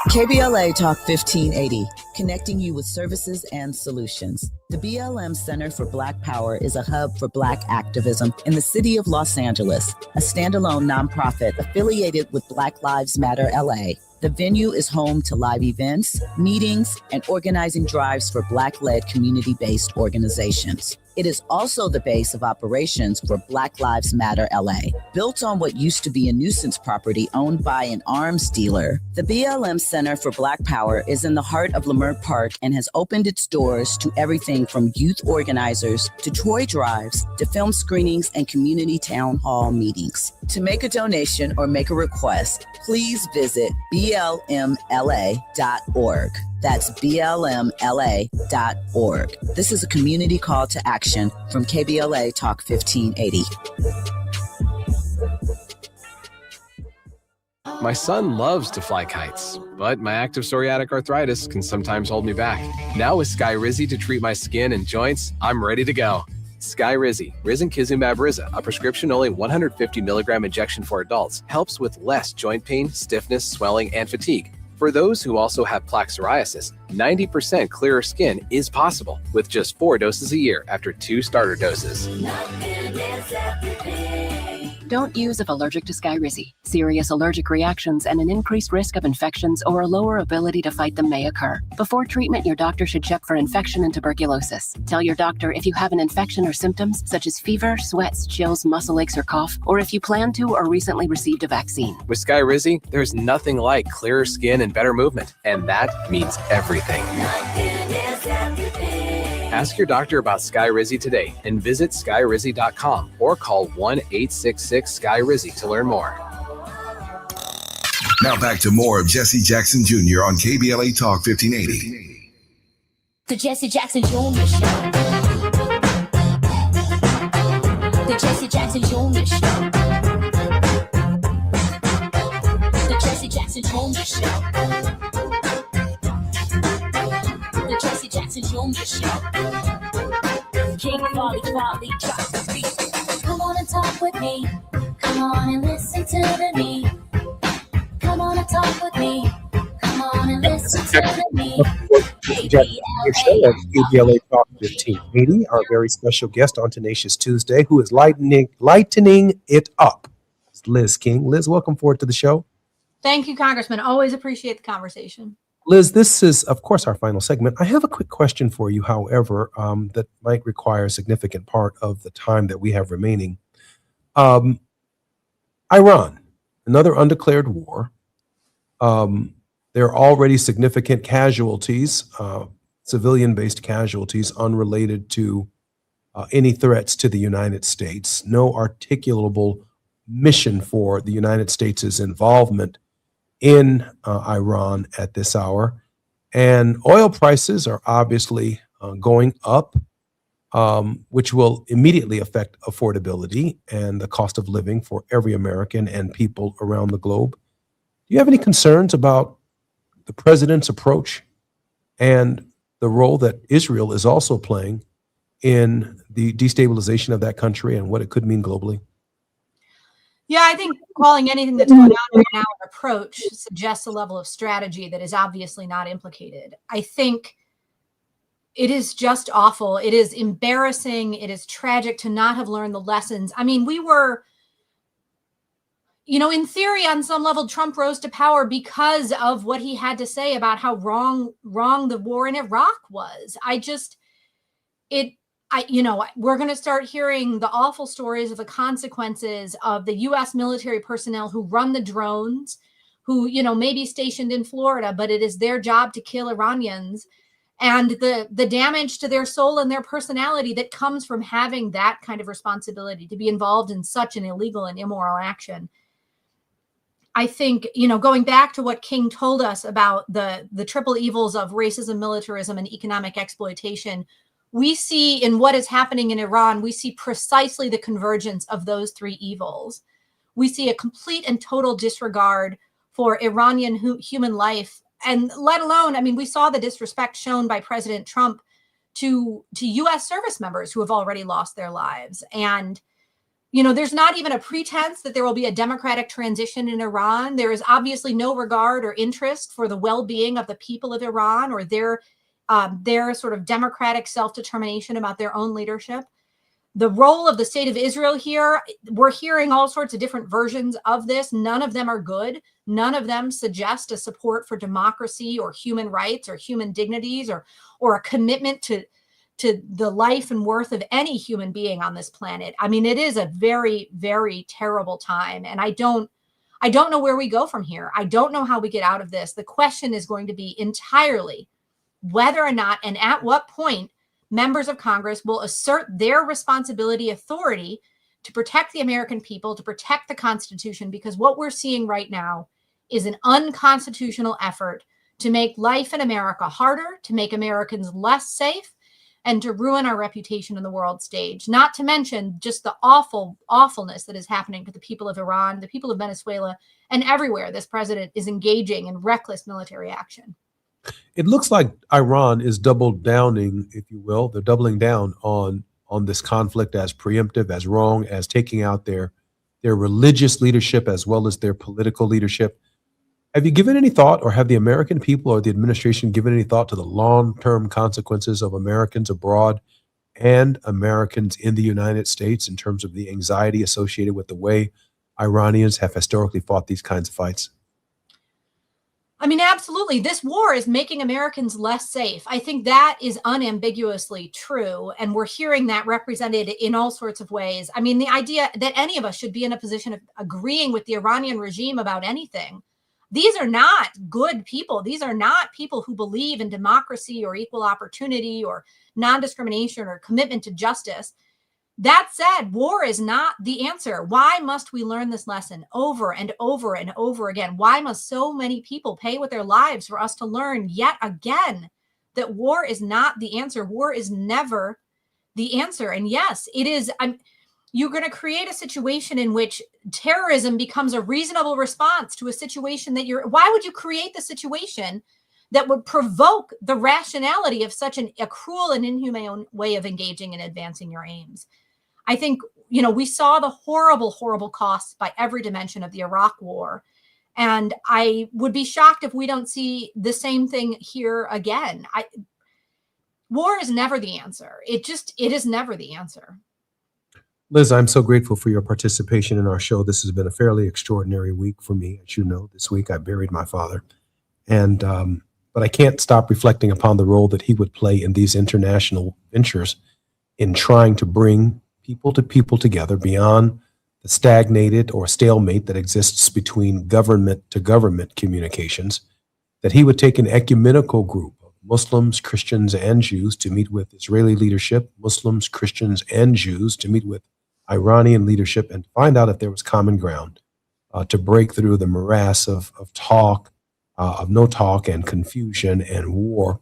KBLA Talk 1580, connecting you with services and solutions. The BLM Center for Black Power is a hub for Black activism in the city of Los Angeles, a standalone nonprofit affiliated with Black Lives Matter LA. The venue is home to live events, meetings, and organizing drives for Black-led community-based organizations. It is also the base of operations for Black Lives Matter LA. Built on what used to be a nuisance property owned by an arms dealer, the BLM Center for Black Power is in the heart of Leimert Park and has opened its doors to everything from youth organizers to toy drives to film screenings and community town hall meetings. To make a donation or make a request, please visit blmla.org. That's blmla.org. This is a community call to action from KBLA Talk 1580. My son loves to fly kites, but my active psoriatic arthritis can sometimes hold me back. Now with Skyrizi to treat my skin and joints, I'm ready to go. Skyrizi, risankizumab Riza, a prescription-only 150 milligram injection for adults, helps with less joint pain, stiffness, swelling, and fatigue. For those who also have plaque psoriasis, 90% clearer skin is possible with just 4 doses a year after 2 starter doses. Don't use if allergic to Skyrizi. Serious allergic reactions and an increased risk of infections or a lower ability to fight them may occur. Before treatment, your doctor should check for infection and tuberculosis. Tell your doctor if you have an infection or symptoms such as fever, sweats, chills, muscle aches, or cough, or if you plan to or recently received a vaccine. With Skyrizi, there's nothing like clearer skin and better movement, and that means everything. Ask your doctor about Skyrizi today and visit skyrizi.com or call 1-866-SKYRIZI to learn more. Now back to more of Jesse Jackson Jr. on KBLA Talk 1580. The Jesse Jackson Jr. Show. The Jesse Jackson Jr. Show. The Jesse Jackson Jr. Show. The Jesse Jackson Jr. Show. King Volley, drop the beat. Come on and talk with me. Come on and listen to me. Come on and talk with me. Come on and listen to me. Your show at KBLA Talk 1580. Our very special guest on Tenacious Tuesday, who is lightening it up. It's Liz King. Liz, welcome forward to the show. Thank you, Congressman. Always appreciate the conversation. Liz, this is, of course, our final segment. I have a quick question for you, however, that might require a significant part of the time that we have remaining. Iran, another undeclared war. There are already significant casualties, civilian-based casualties unrelated to any threats to the United States, no articulable mission for the United States' involvement in Iran at this hour. And oil prices are obviously going up, which will immediately affect affordability and the cost of living for every American and people around the globe. Do you have any concerns about the president's approach and the role that Israel is also playing in the destabilization of that country and what it could mean globally? Yeah, I think calling anything that's going on right now an approach suggests a level of strategy that is obviously not implicated. I think it is just awful. It is embarrassing. It is tragic to not have learned the lessons. I mean, we were, in theory, on some level, Trump rose to power because of what he had to say about how wrong the war in Iraq was. We're going to start hearing the awful stories of the consequences of the U.S. military personnel who run the drones, who, may be stationed in Florida, but it is their job to kill Iranians, and the damage to their soul and their personality that comes from having that kind of responsibility to be involved in such an illegal and immoral action. I think, going back to what King told us about the triple evils of racism, militarism, and economic exploitation, we see in what is happening in Iran, we see precisely the convergence of those three evils. We see a complete and total disregard for Iranian human life. And let alone, we saw the disrespect shown by President Trump to U.S. service members who have already lost their lives. And, there's not even a pretense that there will be a democratic transition in Iran. There is obviously no regard or interest for the well-being of the people of Iran or their sort of democratic self-determination about their own leadership. The role of the state of Israel here, we're hearing all sorts of different versions of this. None of them are good. None of them suggest a support for democracy or human rights or human dignities or a commitment to the life and worth of any human being on this planet. It is a very, very terrible time. And I don't know where we go from here. I don't know how we get out of this. The question is going to be entirely whether or not and at what point members of Congress will assert their responsibility, authority to protect the American people, to protect the Constitution, because what we're seeing right now is an unconstitutional effort to make life in America harder, to make Americans less safe, and to ruin our reputation on the world stage. Not to mention just the awfulness that is happening to the people of Iran, the people of Venezuela, and everywhere this president is engaging in reckless military action. It looks like Iran is doubling down on this conflict as preemptive, as wrong, as taking out their religious leadership as well as their political leadership. Have you given any thought, or have the American people or the administration given any thought to the long-term consequences of Americans abroad and Americans in the United States in terms of the anxiety associated with the way Iranians have historically fought these kinds of fights? Absolutely. This war is making Americans less safe. I think that is unambiguously true. And we're hearing that represented in all sorts of ways. The idea that any of us should be in a position of agreeing with the Iranian regime about anything. These are not good people. These are not people who believe in democracy or equal opportunity or non-discrimination or commitment to justice. That said, war is not the answer. Why must we learn this lesson over and over and over again? Why must so many people pay with their lives for us to learn yet again that war is not the answer? War is never the answer. And yes, it is. You're going to create a situation in which terrorism becomes a reasonable response to a situation that why would you create the situation that would provoke the rationality of such a cruel and inhumane way of engaging and advancing your aims? I think, we saw the horrible, horrible costs by every dimension of the Iraq war. And I would be shocked if we don't see the same thing here again. War is never the answer. It is never the answer. Liz, I'm so grateful for your participation in our show. This has been a fairly extraordinary week for me. As you know, this week I buried my father. But I can't stop reflecting upon the role that he would play in these international ventures in trying to bring people to people together beyond the stagnated or stalemate that exists between government to government communications, that he would take an ecumenical group of Muslims, Christians, and Jews to meet with Israeli leadership, Muslims, Christians, and Jews to meet with Iranian leadership and find out if there was common ground to break through the morass of talk, of no talk and confusion and war.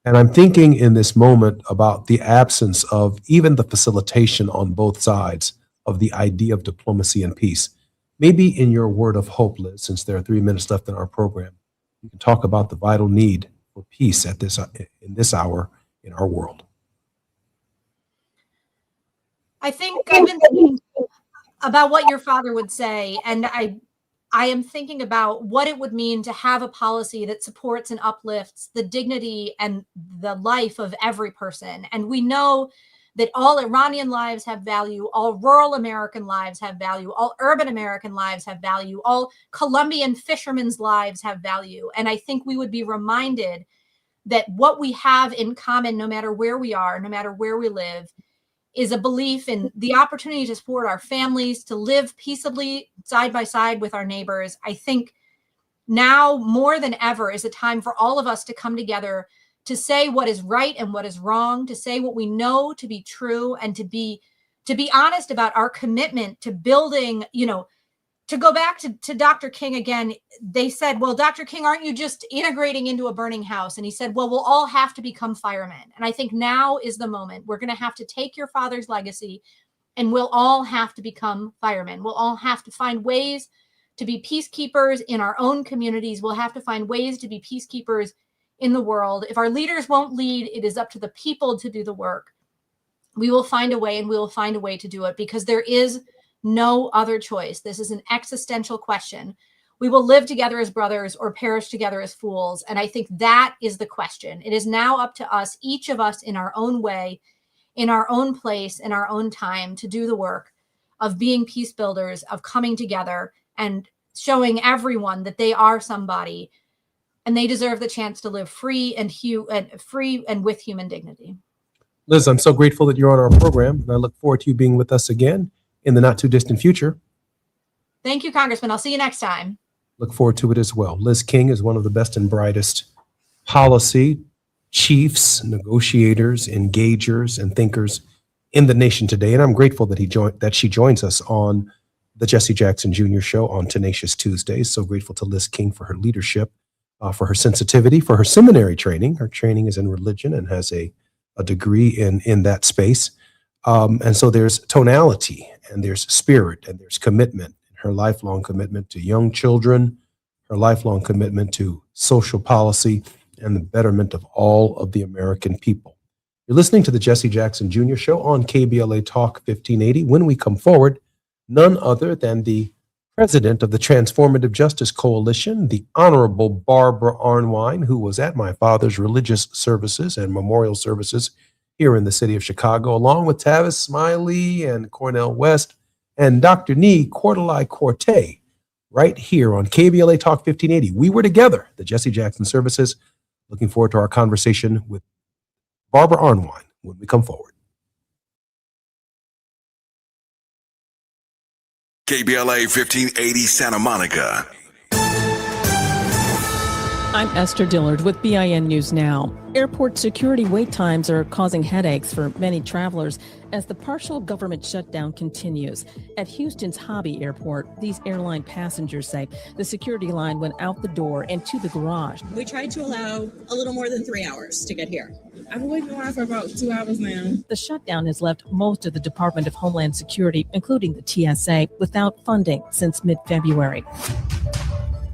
And I'm thinking in this moment about the absence of even the facilitation on both sides of the idea of diplomacy and peace. Maybe in your word of hope, Liz, since there are 3 minutes left in our program, you can talk about the vital need for peace at in this hour in our world. I think I've been thinking about what your father would say, and I am thinking about what it would mean to have a policy that supports and uplifts the dignity and the life of every person. And we know that all Iranian lives have value, all rural American lives have value, all urban American lives have value, all Colombian fishermen's lives have value. And I think we would be reminded that what we have in common, no matter where we are, no matter where we live, is a belief in the opportunity to support our families, to live peaceably side by side with our neighbors. I think now more than ever is a time for all of us to come together to say what is right and what is wrong, to say what we know to be true, and to be honest about our commitment to building, to go back to Dr. King again. They said, well, Dr. King, aren't you just integrating into a burning house? And he said, well, we'll all have to become firemen. And I think now is the moment. We're going to have to take your father's legacy, and we'll all have to become firemen. We'll all have to find ways to be peacekeepers in our own communities. We'll have to find ways to be peacekeepers in the world. If our leaders won't lead, it is up to the people to do the work. We will find a way, and we will find a way to do it, because there is no other choice. This is an existential question. We will live together as brothers or perish together as fools. And I think that is the question. It is now up to us, each of us in our own way, in our own place, in our own time, to do the work of being peace builders, of coming together and showing everyone that they are somebody and they deserve the chance to live free and with human dignity. Liz, I'm so grateful that you're on our program, and I look forward to you being with us again in the not too distant future. Thank you, Congressman. I'll see you next time. Look forward to it as well. Liz King is one of the best and brightest policy chiefs, negotiators, engagers, and thinkers in the nation today. And I'm grateful that she joins us on the Jesse Jackson Jr. Show on Tenacious Tuesdays. So grateful to Liz King for her leadership, for her sensitivity, for her seminary training. Her training is in religion and has a degree in that space. And so there's tonality, and there's spirit, and there's commitment, her lifelong commitment to young children, her lifelong commitment to social policy, and the betterment of all of the American people. You're listening to the Jesse Jackson Jr. Show on KBLA Talk 1580. When we come forward, none other than the president of the Transformative Justice Coalition, the Honorable Barbara Arwine, who was at my father's religious services and memorial services here in the city of Chicago, along with Tavis Smiley and Cornell West and Dr. Nee Cordelai-Corte, right here on KBLA Talk 1580. We were together, the Jesse Jackson services. Looking forward to our conversation with Barbara Arwine when we come forward. KBLA 1580 Santa Monica. I'm Esther Dillard with BIN News Now. Airport security wait times are causing headaches for many travelers as the partial government shutdown continues. At Houston's Hobby Airport, these airline passengers say the security line went out the door and to the garage. We tried to allow a little more than 3 hours to get here. I've been waiting around for about 2 hours now. The shutdown has left most of the Department of Homeland Security, including the TSA, without funding since mid-February.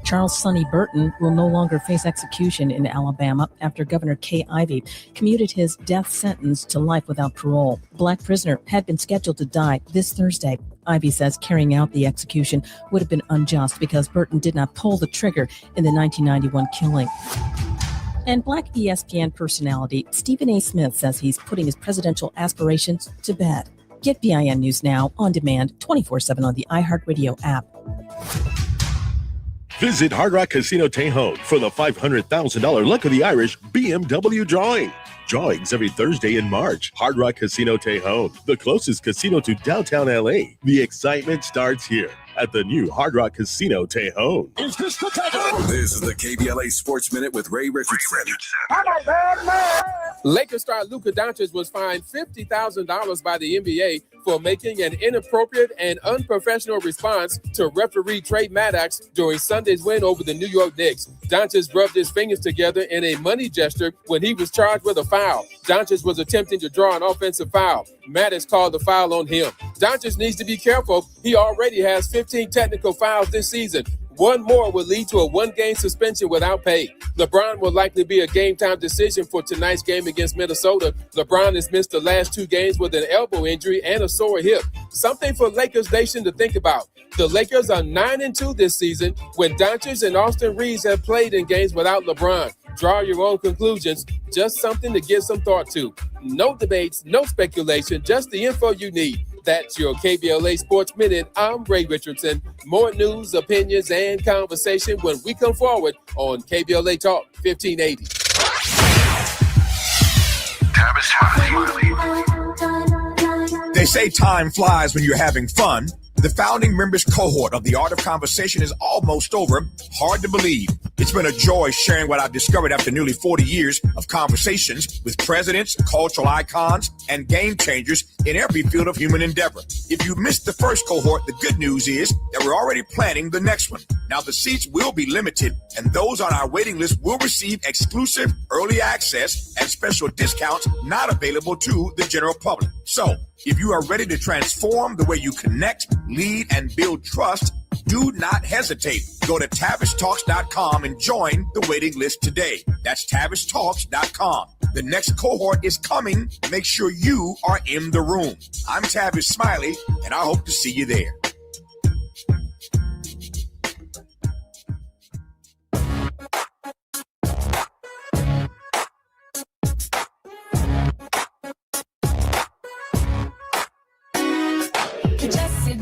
Charles Sonny Burton will no longer face execution in Alabama after Governor Kay Ivey commuted his death sentence to life without parole. Black prisoner had been scheduled to die this Thursday. Ivey says carrying out the execution would have been unjust because Burton did not pull the trigger in the 1991 killing. And Black ESPN personality Stephen A. Smith says he's putting his presidential aspirations to bed. Get BIN News Now on demand 24/7 on the iHeartRadio app. Visit Hard Rock Casino Tejon for the $500,000 Luck of the Irish BMW drawing. Drawings every Thursday in March. Hard Rock Casino Tejon, the closest casino to downtown LA. The excitement starts here. at the new Hard Rock Casino Tejon. This is the KBLA Sports Minute with Ray Richardson. Lakers star Luka Doncic was fined $50,000 by the NBA for making an inappropriate and unprofessional response to referee Trey Maddox during Sunday's win over the New York Knicks. Doncic rubbed his fingers together in a money gesture when he was charged with a foul. Doncic was attempting to draw an offensive foul. Maddox called the foul on him. Doncic needs to be careful. He already has 15 technical fouls this season. One more will lead to a one-game suspension without pay. LeBron will likely be a game-time decision for tonight's game against Minnesota. LeBron has missed the last 2 games with an elbow injury and a sore hip. Something for Lakers Nation to think about. The Lakers are 9-2 this season when Doncic and Austin Reeves have played in games without LeBron. Draw your own conclusions. Just something to give some thought to. No debates, no speculation, just the info you need. That's your KBLA Sports Minute. I'm Ray Richardson. More news, opinions, and conversation when we come forward on KBLA Talk 1580. They say time flies when you're having fun. The founding members cohort of the Art of Conversation is almost over. Hard to believe. It's been a joy sharing what I've discovered after nearly 40 years of conversations with presidents, cultural icons, and game changers in every field of human endeavor. If you missed the first cohort, the good news is that we're already planning the next one. Now, the seats will be limited, and those on our waiting list will receive exclusive early access and special discounts not available to the general public. So, if you are ready to transform the way you connect, lead, and build trust, do not hesitate. Go to TavisTalks.com and join the waiting list today. That's TavisTalks.com. The next cohort is coming. Make sure you are in the room. I'm Tavis Smiley, and I hope to see you there.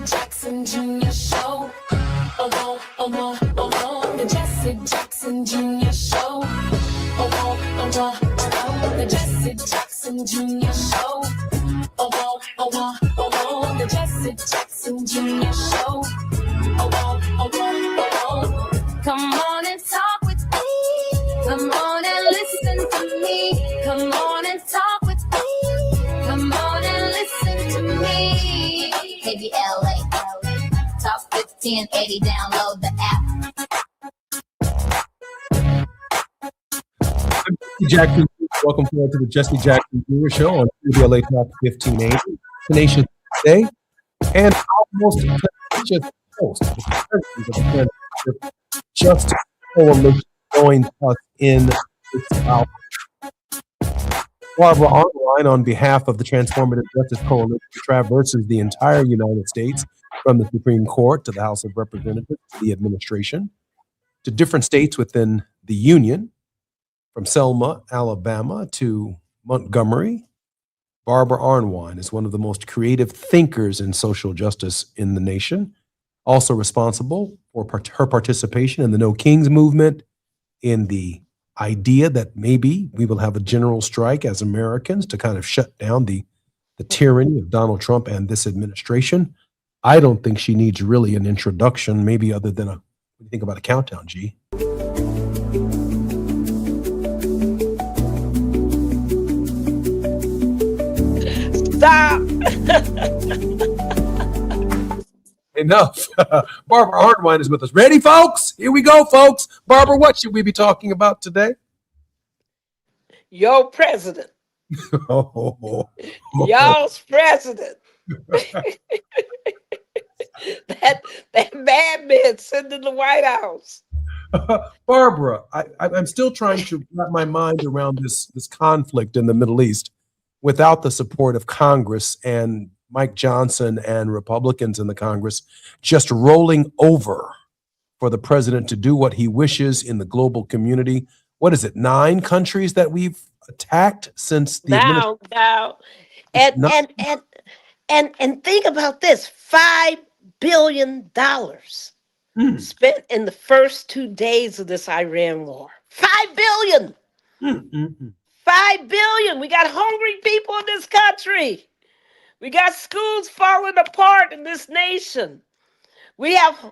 Jackson Jr. Show. The Jesse Jackson Jr. Show. The Jesse Jackson Jr. Show. The Jesse Jackson Jr. Show. Come on and talk with me. Come on and listen to me. Come on and talk with me. Come on and listen to me. KBLA. Talk 1580, download the app. Jackson, welcome forward to the Jesse Jackson Jr. Show on KBLA Talk 1580, the nation today, and almost just host, the president of the Justice Coalition joined us in this hour. Barbara Arwine, on behalf of the Transformative Justice Coalition, traverses the entire United States, from the Supreme Court to the House of Representatives to the administration, to different states within the Union, from Selma, Alabama to Montgomery. Barbara Arwine is one of the most creative thinkers in social justice in the nation, also responsible for her participation in the No Kings movement, in the idea that maybe we will have a general strike as Americans to kind of shut down the tyranny of Donald Trump and this administration. I don't think she needs really an introduction, maybe other than what do you think about a countdown, G? Stop. Enough. Barbara Arwine is with us. Ready, folks? Here we go, folks. Barbara, what should we be talking about today? Your president. Y'all's president. that madman sitting in the White House. Barbara, I'm still trying to wrap my mind around this conflict in the Middle East without the support of Congress and Mike Johnson and Republicans in the Congress just rolling over for the president to do what he wishes in the global community. What is it, 9 countries that we've attacked since the And think about this, $5 billion spent in the first 2 days of this Iran war. $5 billion. $5 billion. We got hungry people in this country. We got schools falling apart in this nation. We have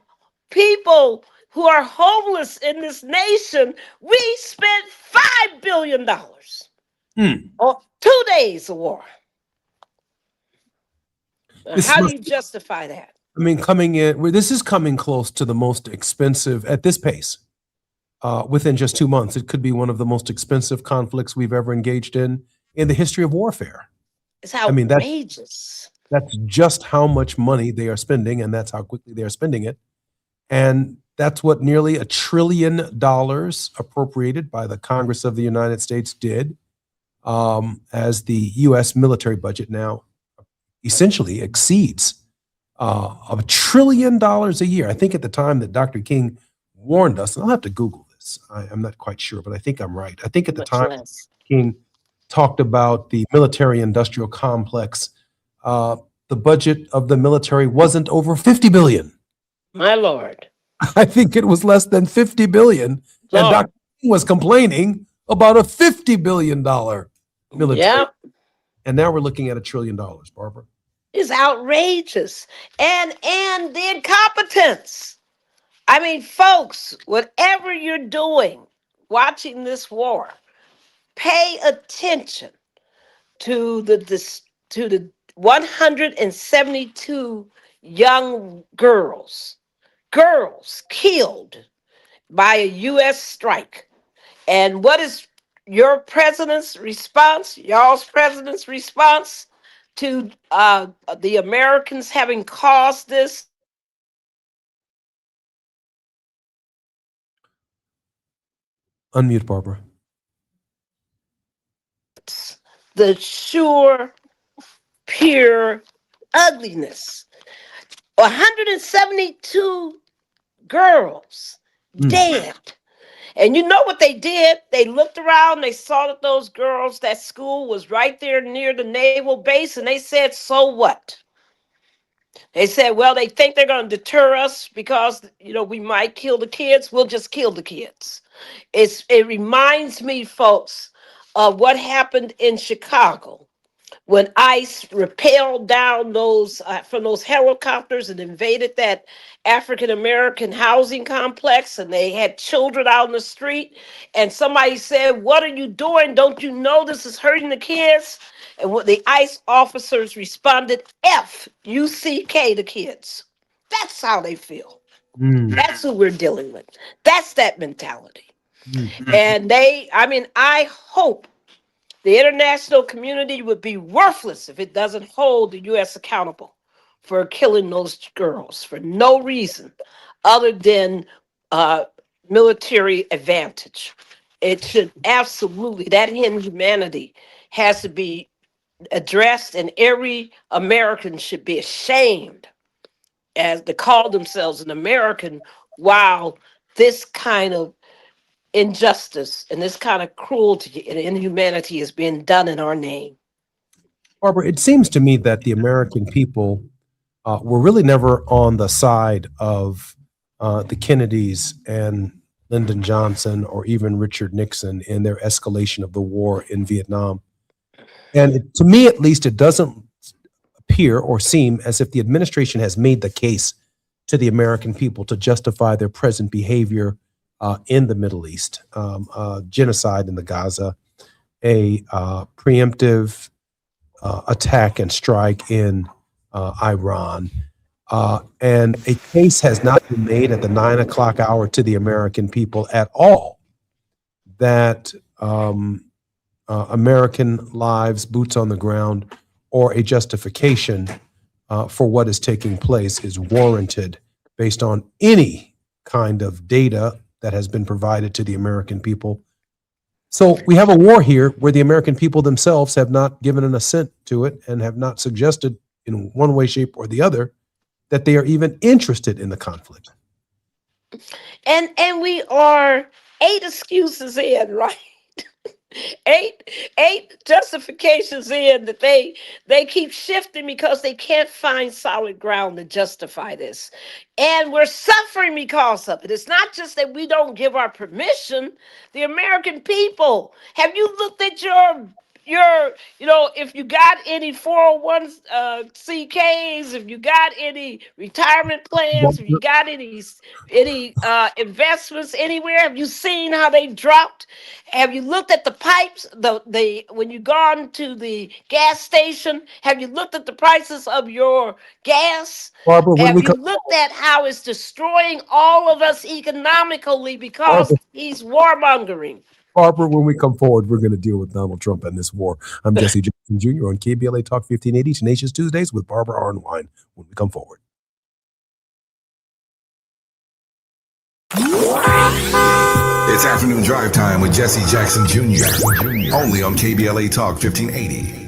people who are homeless in this nation. We spent $5 billion on 2 days of war. How do you justify that? I mean, this is coming close to the most expensive at this pace. Within just 2 months, it could be one of the most expensive conflicts we've ever engaged in the history of warfare. It's outrageous. That's just how much money they are spending, and that's how quickly they are spending it. And that's what nearly $1 trillion appropriated by the Congress of the United States did, as the U.S. military budget now essentially exceeds $1 trillion a year. I think at the time that Dr. King warned us, and I'll have to Google this, I'm not quite sure, but I think I'm right. I think at the time King talked about the military-industrial complex, the budget of the military wasn't over $50 billion. My Lord. I think it was less than $50 billion. And Dr. King was complaining about a $50 billion military. Yeah. And now we're looking at $1 trillion, Barbara. It's outrageous. And the incompetence. I mean, folks, whatever you're doing, watching this war, pay attention to the 172 young girls killed by a U.S. strike. And what is your president's response, y'all's president's response to the Americans having caused this? Unmute, Barbara. The sure, pure ugliness. 172 girls dead. And you know what they did? They looked around, they saw that those girls, that school was right there near the naval base, and they said, so what? They said, well, they think they're going to deter us because, we might kill the kids. We'll just kill the kids. It reminds me, folks, of what happened in Chicago when ICE rappelled down from those helicopters and invaded that African-American housing complex, and they had children out in the street, and somebody said, what are you doing? Don't you know this is hurting the kids? And what the ICE officers responded, F-U-C-K, the kids. That's how they feel. That's who we're dealing with. That's that mentality. And I hope the international community would be worthless if it doesn't hold the U.S. accountable for killing those girls for no reason other than military advantage. It should absolutely, that inhumanity has to be addressed, and every American should be ashamed as to call themselves an American while this kind of injustice and this kind of cruelty and inhumanity is being done in our name. Barbara, it seems to me that the American people were really never on the side of the Kennedys and Lyndon Johnson or even Richard Nixon in their escalation of the war in Vietnam. And to me, at least, it doesn't appear or seem as if the administration has made the case to the American people to justify their present behavior in the Middle East, genocide in the Gaza, a preemptive attack and strike in Iran. And a case has not been made at the 9 o'clock hour to the American people at all that American lives, boots on the ground, or a justification for what is taking place is warranted based on any kind of data that has been provided to the American people. So we have a war here where the American people themselves have not given an assent to it and have not suggested in one way, shape, or the other that they are even interested in the conflict. And we are 8 excuses in, right? eight justifications in that they keep shifting because they can't find solid ground to justify this. And we're suffering because of it. It's not just that we don't give our permission. The American people, have you looked at your your, if you got any 401ck's, if you got any retirement plans, if you got any investments anywhere, have you seen how they dropped? Have you looked at the pipes? The when you gone to the gas station, have you looked at the prices of your gas? Barbara, when Have we you come, looked at how it's destroying all of us economically because he's warmongering? Barbara, when we come forward, we're going to deal with Donald Trump and this war. I'm Jesse Jackson Jr. on KBLA Talk 1580, Tenacious Tuesdays with Barbara Arwine when we come forward. It's afternoon drive time with Jesse Jackson Jr. Only on KBLA Talk 1580.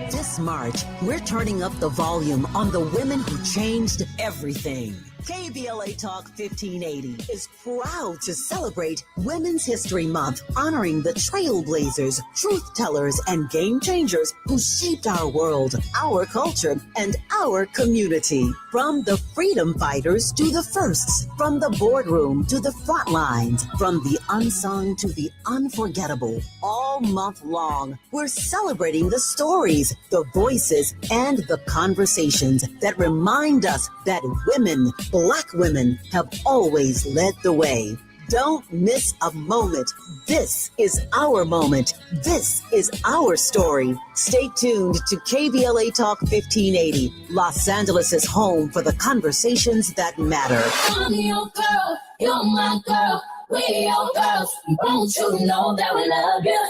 This March, we're turning up the volume on the women who changed everything. KBLA Talk 1580 is proud to celebrate Women's History Month, honoring the trailblazers, truth tellers, and game changers who shaped our world, our culture, and our community. From the freedom fighters to the firsts, from the boardroom to the front lines, from the unsung to the unforgettable, all month long, we're celebrating the stories, the voices, and the conversations that remind us that women, Black women, have always led the way. Don't miss a moment. This is our moment. This is our story. Stay tuned to KBLA Talk 1580, Los Angeles' home for the conversations that matter. I'm your girl, you're my girl, we're your girls. Won't you know that we love you?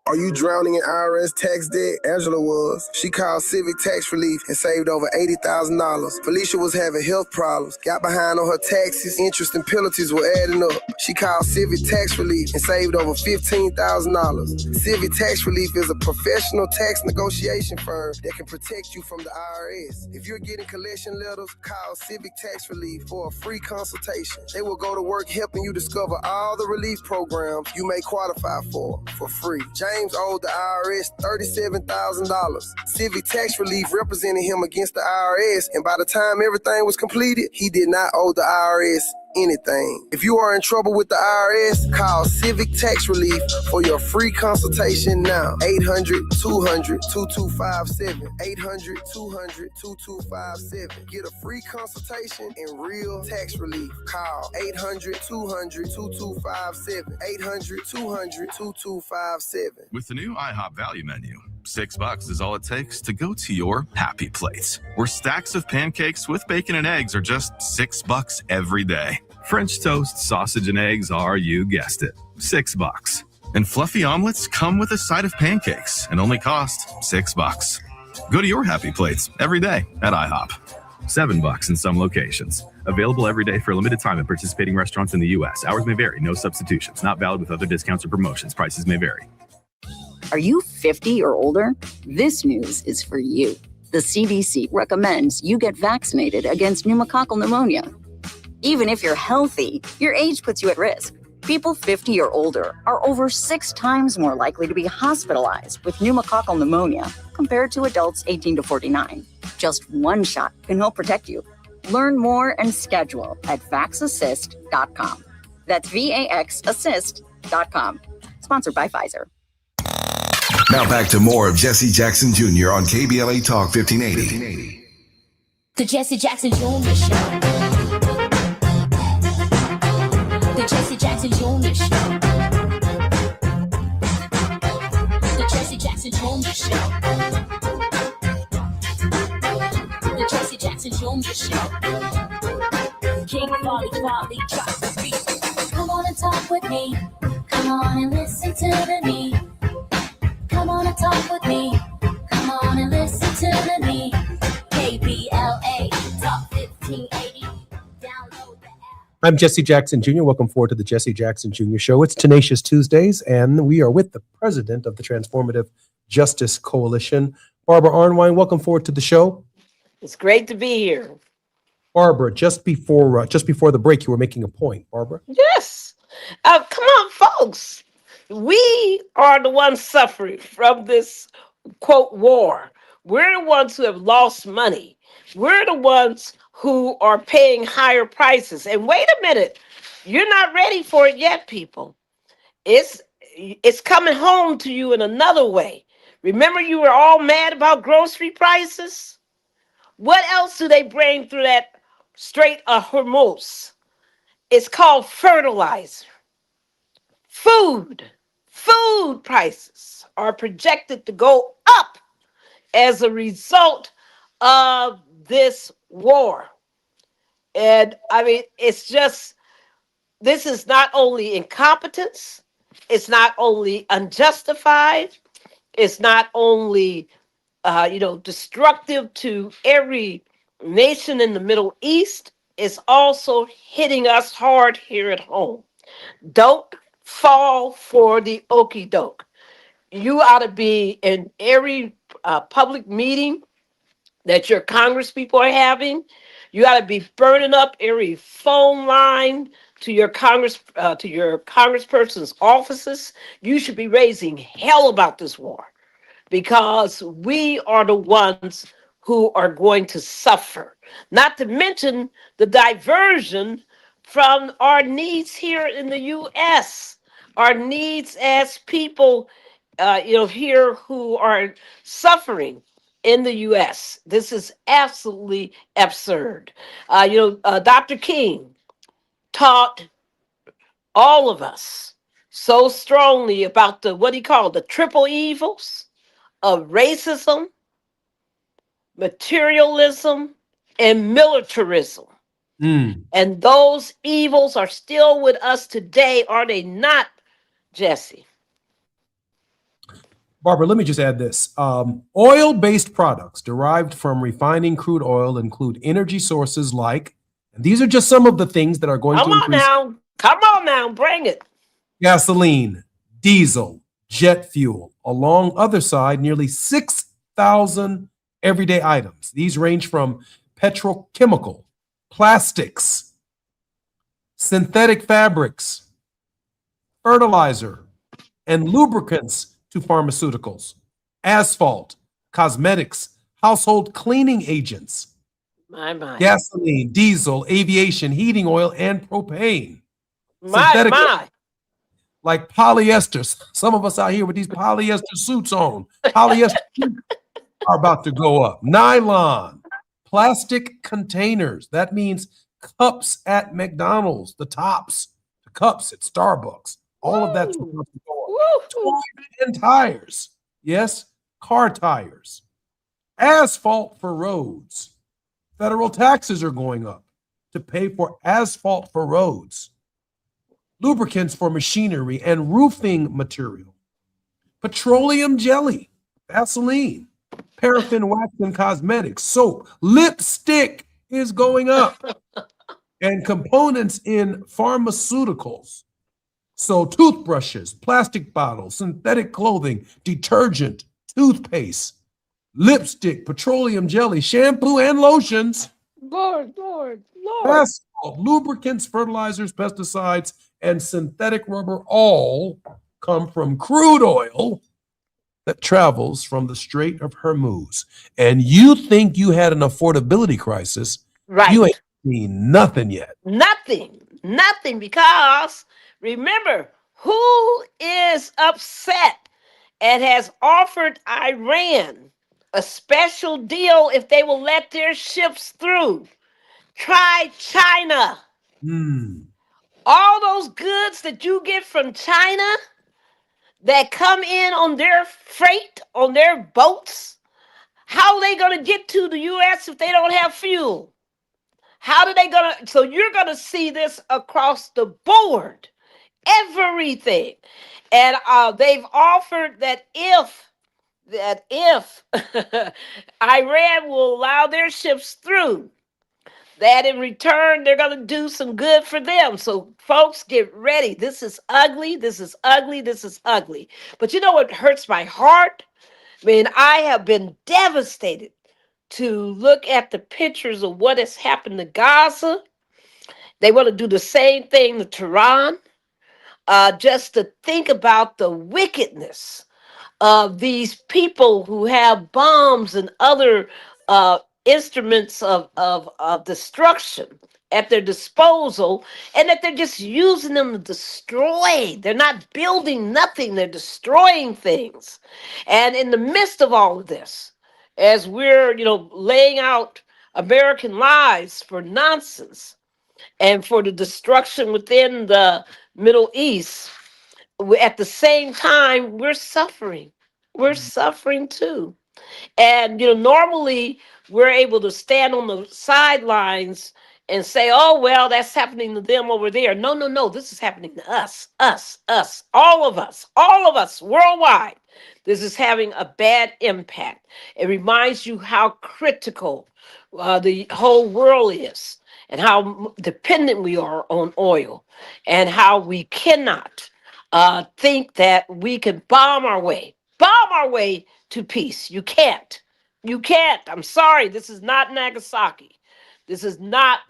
Are you drowning in IRS tax debt? Angela was. She called Civic Tax Relief and saved over $80,000. Felicia was having health problems, got behind on her taxes, interest and penalties were adding up. She called Civic Tax Relief and saved over $15,000. Civic Tax Relief is a professional tax negotiation firm that can protect you from the IRS. If you're getting collection letters, call Civic Tax Relief for a free consultation. They will go to work helping you discover all the relief programs you may qualify for free. James owed the IRS $37,000. Civic Tax Relief represented him against the IRS, and by the time everything was completed, he did not owe the IRS anything. If you are in trouble with the IRS, call Civic Tax Relief for your free consultation now. 800-200-2257. 800-200-2257. Get a free consultation and real tax relief. Call 800-200-2257. 800-200-2257. With the new IHOP value menu, $6 is all it takes to go to your happy place, where stacks of pancakes with bacon and eggs are just $6 every day. French toast, sausage, and eggs are, you guessed it, $6. And fluffy omelets come with a side of pancakes and only cost $6. Go to your happy plates every day at IHOP. $7 in some locations. Available every day for a limited time at participating restaurants in the U.S. Hours may vary. No substitutions. Not valid with other discounts or promotions. Prices may vary. Are you 50 or older? This news is for you. The CDC recommends you get vaccinated against pneumococcal pneumonia. Even if you're healthy, your age puts you at risk. People 50 or older are over 6 times more likely to be hospitalized with pneumococcal pneumonia compared to adults 18 to 49. Just one shot can help protect you. Learn more and schedule at vaxassist.com. That's VAXassist.com. Sponsored by Pfizer. Now back to more of Jesse Jackson Jr. on KBLA Talk 1580. The Jesse Jackson Jr. Show. The Jesse Jackson Jr. Show. The Jesse Jackson Jr. Show. The Jesse Jackson Jr. Show. King Folly drops the beat. Come on and talk with me. Come on and listen to me. Come on and talk with me. Come on and listen to me. KBLA Talk 1580. Download the app. I'm Jesse Jackson Jr. Welcome forward to the Jesse Jackson Jr. Show. It's Tenacious Tuesdays, and we are with the president of the Transformative Justice Coalition, Barbara Arwine. Welcome forward to the show. It's great to be here. Barbara, just before the break, you were making a point. Barbara? Yes. Come on, folks. We are the ones suffering from this, quote, war. We're the ones who have lost money. We're the ones who are paying higher prices. And wait a minute, you're not ready for it yet, people. It's coming home to you in another way. Remember, you were all mad about grocery prices? What else do they bring through that Strait of Hormuz? It's called fertilizer. Food prices are projected to go up as a result of this war. And I mean, it's just, this is not only incompetence, it's not only unjustified, it's not only, destructive to every nation in the Middle East, it's also hitting us hard here at home. Don't fall for the okie doke. You ought to be in every public meeting that your Congress people are having. You ought to be burning up every phone line to your congressperson's offices. You should be raising hell about this war, because we are the ones who are going to suffer. Not to mention the diversion from our needs here in the U.S., our needs as people, here who are suffering in the U.S. This is absolutely absurd. Dr. King taught all of us so strongly about what he called the triple evils of racism, materialism, and militarism. And those evils are still with us today, are they not, Jesse? Barbara, let me just add this. Oil-based products derived from refining crude oil include energy sources like, and these are just some of the things that are going to increase. Come on now, bring it. Gasoline, diesel, jet fuel. Along other side, nearly 6,000 everyday items. These range from petrochemical, plastics, synthetic fabrics, fertilizer, and lubricants to pharmaceuticals, asphalt, cosmetics, household cleaning agents, gasoline, diesel, aviation, heating oil, and propane. Synthetic, like polyester. Some of us out here with these polyester suits on. Polyester are about to go up. Nylon, plastic containers. That means cups at McDonald's, the tops, the cups at Starbucks. All of that's about to go up. Toys and tires. Yes, car tires. Asphalt for roads. Federal taxes are going up to pay for asphalt for roads. Lubricants for machinery and roofing material. Petroleum jelly, Vaseline, paraffin wax and cosmetics, soap, lipstick is going up, and components in pharmaceuticals. So toothbrushes, plastic bottles, synthetic clothing, detergent, toothpaste, lipstick, petroleum jelly, shampoo, and lotions. Lord. Asphalt, lubricants, fertilizers, pesticides, and synthetic rubber all come from crude oil that travels from the Strait of Hormuz. And you think you had an affordability crisis? Right. You ain't seen nothing yet. Nothing, because remember, who is upset and has offered Iran a special deal if they will let their ships through? Try China. All those goods that you get from China that come in on their freight, on their boats, how are they going to get to the U.S. if they don't have fuel? So you're going to see this across the board, everything. And they've offered that if Iran will allow their ships through, that in return, they're going to do some good for them. So folks, get ready. This is ugly. This is ugly. This is ugly. But you know what hurts my heart? I mean, I have been devastated to look at the pictures of what has happened to Gaza. They want to do the same thing to Tehran. Just to think about the wickedness of these people who have bombs and other instruments of destruction at their disposal, and that they're just using them to destroy. They're not building nothing, they're destroying things. And in the midst of all of this, as we're, laying out American lives for nonsense and for the destruction within the Middle East, at the same time, we're suffering. We're suffering too. And normally we're able to stand on the sidelines and say, "Oh well, that's happening to them over there." No, no, no. This is happening to us, all of us worldwide. This is having a bad impact. It reminds you how critical the whole world is, and how dependent we are on oil, and how we cannot think that we can bomb our way to peace. You can't. You can't. I'm sorry. This is not Nagasaki. This is not,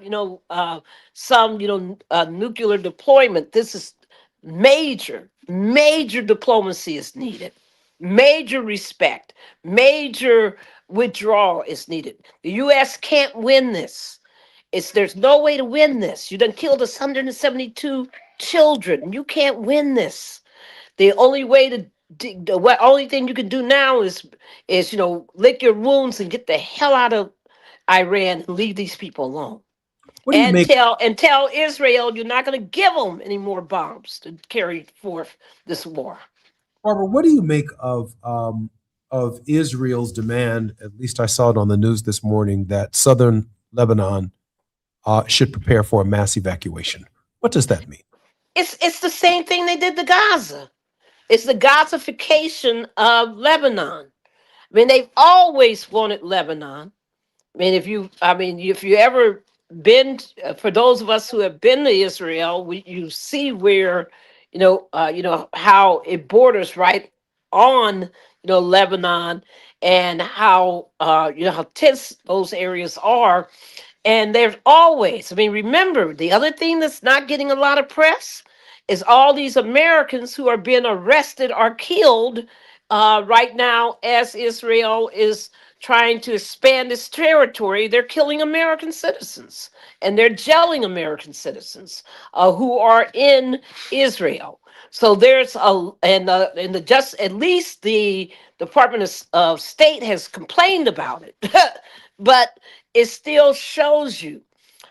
some, nuclear deployment. This is major diplomacy is needed. Major respect, major withdrawal is needed. The U.S. can't win this. There's no way to win this. You done killed us 172 children. You can't win this. The only way to the only thing you can do now is lick your wounds and get the hell out of Iran and leave these people alone. And tell Israel you're not going to give them any more bombs to carry forth this war. Barbara, what do you make of Israel's demand? At least I saw it on the news this morning that southern Lebanon should prepare for a mass evacuation. What does that mean? It's the same thing they did to Gaza. It's the Gazification of Lebanon. I mean, they've always wanted Lebanon. I mean, if you ever been, for those of us who have been to Israel, you see where, how it borders right on, Lebanon, and how, how tense those areas are. And there's always, remember, the other thing that's not getting a lot of press is all these Americans who are being arrested or killed right now as Israel is trying to expand its territory. They're killing American citizens, and they're jailing American citizens who are in Israel. So there's at least the Department of State has complained about it, but it still shows you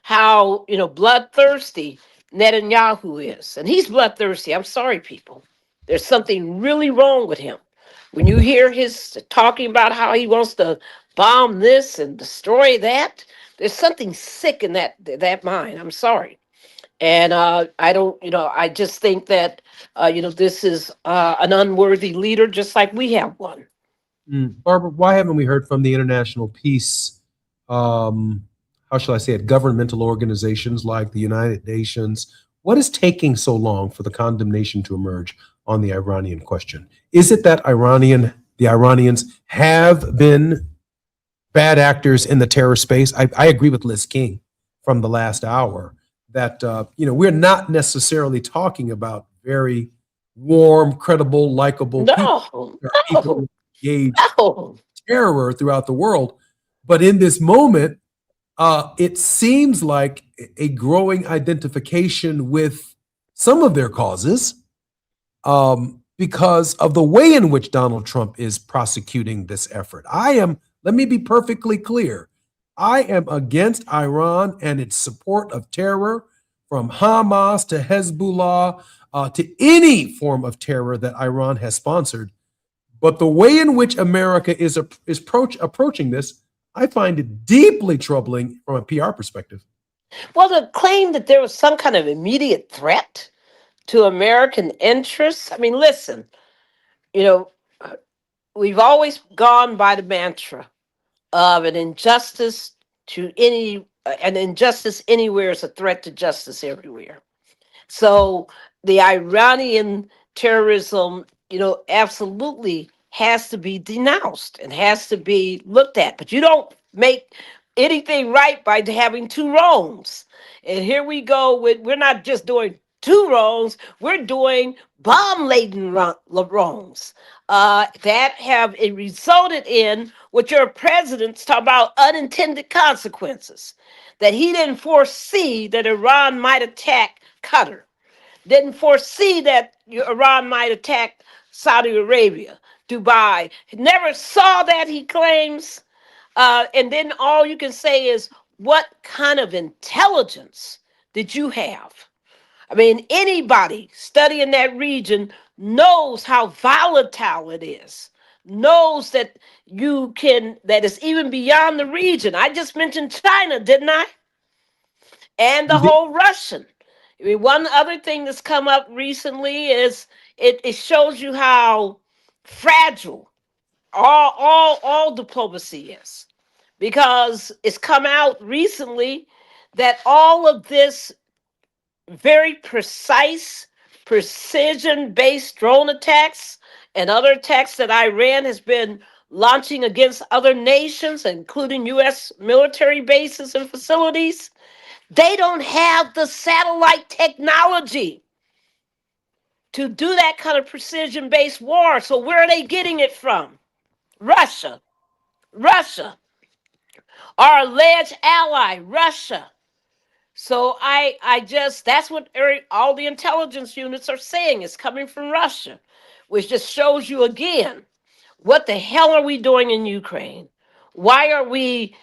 how bloodthirsty Netanyahu is. And he's bloodthirsty. I'm sorry, people. There's something really wrong with him. When you hear his talking about how he wants to bomb this and destroy that, there's something sick in that mind. I'm sorry. And I just think that, this is an unworthy leader, just like we have one. Barbara, why haven't we heard from the international peace, how shall I say it, governmental organizations like the United Nations? What is taking so long for the condemnation to emerge on the Iranian question? Is it that the Iranians have been bad actors in the terror space? I agree with Liz King from the last hour that, we're not necessarily talking about very warm, credible, likable people. There are people engaged in terror throughout the world. But in this moment, it seems like a growing identification with some of their causes because of the way in which Donald Trump is prosecuting this effort. Let me be perfectly clear. I am against Iran and its support of terror, from Hamas to Hezbollah to any form of terror that Iran has sponsored. But the way in which America is approaching this, I find it deeply troubling from a PR perspective. Well, the claim that there was some kind of immediate threat to American interests. Listen, we've always gone by the mantra of an injustice anywhere is a threat to justice everywhere. So the Iranian terrorism, absolutely has to be denounced and has to be looked at. But you don't make anything right by having two wrongs. And here we go we're not just doing two wrongs, we're doing bomb-laden wrongs. that have it resulted in what your president's talk about unintended consequences. That he didn't foresee that Iran might attack Qatar, didn't foresee that Iran might attack Saudi Arabia, Dubai. Never saw that, he claims. And then all you can say is, what kind of intelligence did you have? I mean, anybody studying that region knows how volatile it is, knows that that is even beyond the region. I just mentioned China, didn't I? And the whole Russian. I mean, one other thing that's come up recently is it shows you how fragile all diplomacy is, because it's come out recently that all of this very precise, precision-based drone attacks and other attacks that Iran has been launching against other nations, including U.S. military bases and facilities, they don't have the satellite technology to do that kind of precision-based war. So where are they getting it from? Russia. Our alleged ally, Russia. So I just, that's what all the intelligence units are saying. It's coming from Russia, which just shows you again, what the hell are we doing in Ukraine? Why are we,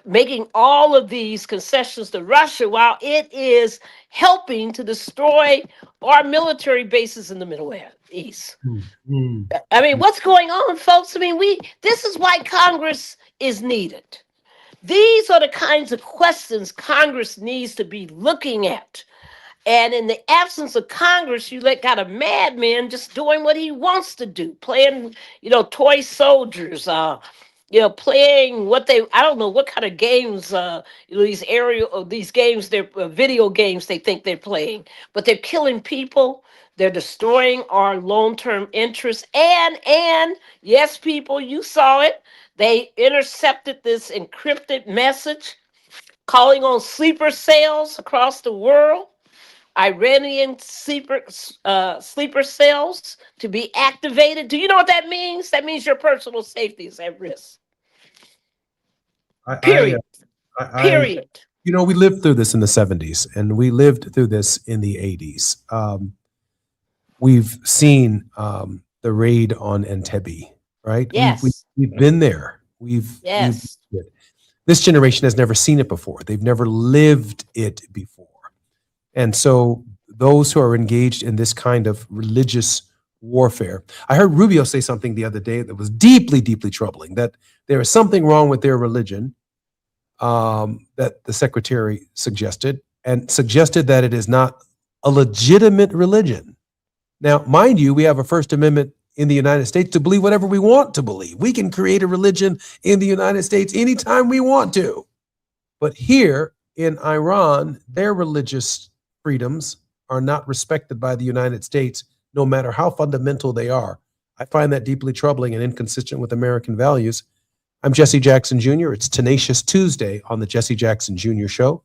making all of these concessions to Russia while it is helping to destroy our military bases in the Middle East? I mean, what's going on, folks? I mean, this is why Congress is needed. These are the kinds of questions Congress needs to be looking at. And in the absence of Congress, you got a madman just doing what he wants to do, playing, toy soldiers, playing I don't know what kind of games, these games, they're video games they think they're playing, but they're killing people. They're destroying our long-term interests. And yes, people, you saw it. They intercepted this encrypted message calling on sleeper cells across the world, Iranian sleeper cells to be activated. Do you know what that means? That means your personal safety is at risk. Period. Period. We lived through this in the 70s, and we lived through this in the 80s. We've seen the raid on Entebbe, right? Yes. We've been there. Yes. This generation has never seen it before. They've never lived it before. And so those who are engaged in this kind of religious warfare, I heard Rubio say something the other day that was deeply, deeply troubling, that there is something wrong with their religion, that the secretary suggested that it is not a legitimate religion. Now, mind you, we have a First Amendment in the United States to believe whatever we want to believe. We can create a religion in the United States anytime we want to. But here in Iran, their religious freedoms are not respected by the United States, no matter how fundamental they are. I find that deeply troubling and inconsistent with American values. I'm Jesse Jackson Jr. It's Tenacious Tuesday on the Jesse Jackson Jr. Show.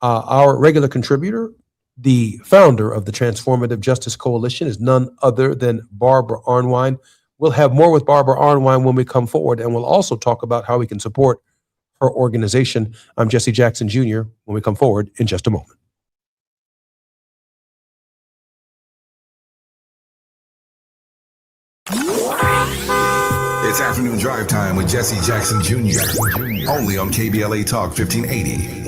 Our regular contributor, the founder of the Transformative Justice Coalition, is none other than Barbara Arwine. We'll have more with Barbara Arwine when we come forward, and we'll also talk about how we can support her organization. I'm Jesse Jackson Jr. when we come forward in just a moment. It's afternoon drive time with Jesse Jackson Jr. Only on KBLA Talk 1580.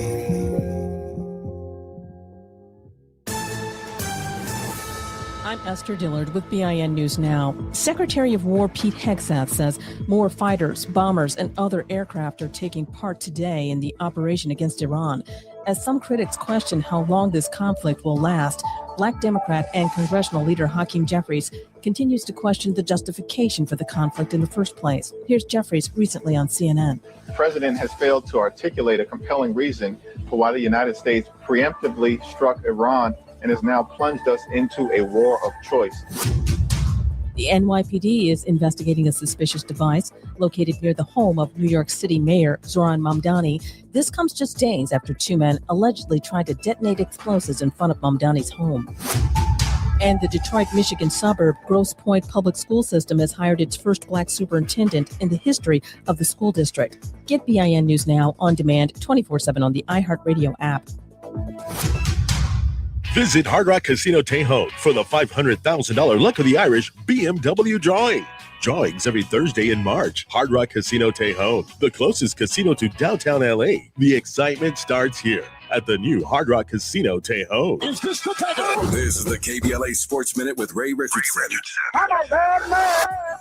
I'm Esther Dillard with BIN News Now. Secretary of War Pete Hegseth says more fighters, bombers, and other aircraft are taking part today in the operation against Iran. As some critics question how long this conflict will last, Black Democrat and congressional leader Hakeem Jeffries continues to question the justification for the conflict in the first place. Here's Jeffries recently on CNN. The president has failed to articulate a compelling reason for why the United States preemptively struck Iran and has now plunged us into a war of choice. The NYPD is investigating a suspicious device located near the home of New York City Mayor Zohran Mamdani. This comes just days after two men allegedly tried to detonate explosives in front of Mamdani's home. And the Detroit, Michigan suburb Grosse Pointe Public School System has hired its first black superintendent in the history of the school district. Get BIN News Now on demand 24/7 on the iHeartRadio app. Visit Hard Rock Casino Tejon for the $500,000 Luck of the Irish BMW drawing. Drawings every Thursday in March. Hard Rock Casino Tejon, the closest casino to downtown LA. The excitement starts here at the new Hard Rock Casino Tejon. This is the KBLA Sports Minute with Ray Richardson.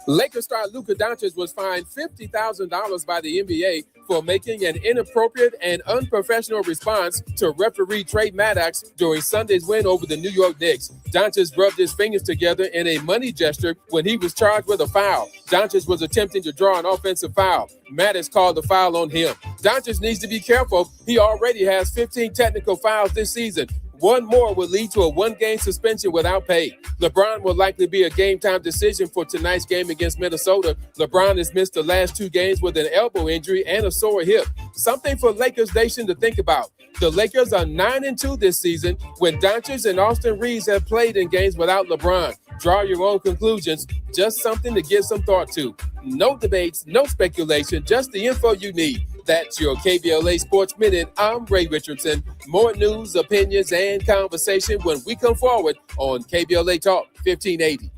Lakers star Luka Doncic was fined $50,000 by the NBA for making an inappropriate and unprofessional response to referee Trey Maddox during Sunday's win over the New York Knicks. Doncic rubbed his fingers together in a money gesture when he was charged with a foul. Doncic was attempting to draw an offensive foul. Maddox called the foul on him. Doncic needs to be careful. He already has 15 technical fouls this season. One more would lead to a one-game suspension without pay. LeBron will likely be a game-time decision for tonight's game against Minnesota. LeBron has missed the last 2 games with an elbow injury and a sore hip. Something for Lakers Nation to think about. The Lakers are 9-2 this season when Doncic and Austin Reeves have played in games without LeBron. Draw your own conclusions. Just something to give some thought to. No debates, no speculation, just the info you need. That's your KBLA Sports Minute. I'm Ray Richardson. More news, opinions, and conversation when we come forward on KBLA Talk 1580.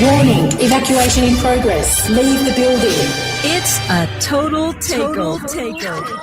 Warning, evacuation in progress. Leave the building. It's a total takeover.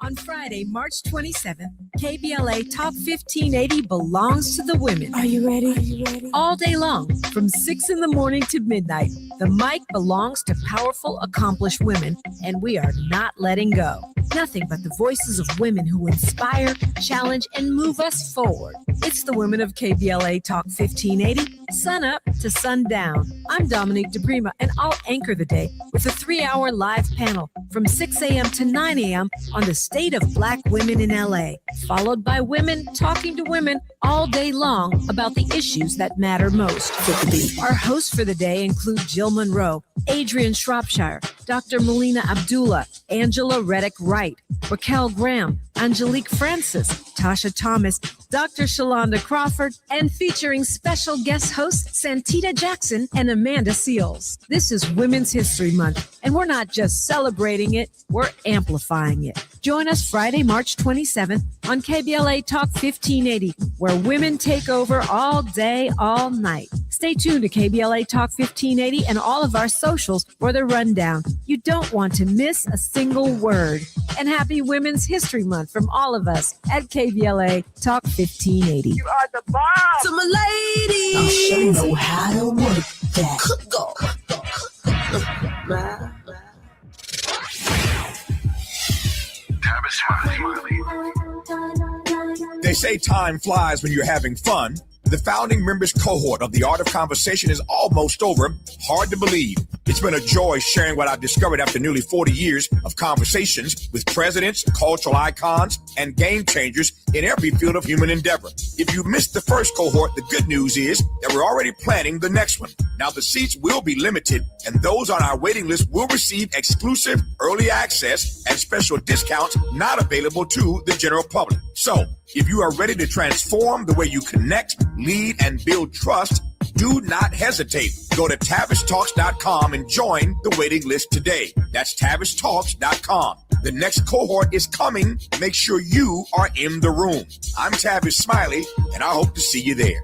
On Friday, March 27th, KBLA Talk 1580 belongs to the women. Are you ready? All day long, from 6 in the morning to midnight, the mic belongs to powerful, accomplished women, and we are not letting go. Nothing but the voices of women who inspire, challenge, and move us forward. It's the women of KBLA Talk 1580, sun up to sundown. I'm Dominique DePrima, and I'll anchor the day with a 3-hour live panel from 6 a.m. to 9 a.m. on the state of Black women in LA, followed by women talking to women all day long about the issues that matter most. Our hosts for the day include Jill Monroe, Adrian Shropshire, Dr. Melina Abdullah, Angela Reddick Wright, Raquel Graham, Angelique Francis, Tasha Thomas, Dr. Shalonda Crawford, and featuring special guest hosts Santita Jackson and Amanda Seals. This is Women's History Month, and we're not just celebrating it, we're amplifying it. Join us Friday, March 27th on KBLA Talk 1580, where women take over all day, all night. Stay tuned to KBLA Talk 1580 and all of our socials for the rundown. You don't want to miss a single word. And happy Women's History Month from all of us at KBLA Talk 1580. You are the bomb. To my ladies. I'll show you know how to work that. Go. They say time flies when you're having fun. The founding members cohort of the Art of Conversation is almost over. Hard to believe. It's been a joy sharing what I've discovered after nearly 40 years of conversations with presidents, cultural icons, and game changers in every field of human endeavor. If you missed the first cohort, the good news is that we're already planning the next one. Now, the seats will be limited, and those on our waiting list will receive exclusive early access and special discounts not available to the general public. So, if you are ready to transform the way you connect, lead, and build trust, do not hesitate. Go to TavisTalks.com and join the waiting list today. That's TavisTalks.com. The next cohort is coming. Make sure you are in the room. I'm Tavis Smiley, and I hope to see you there.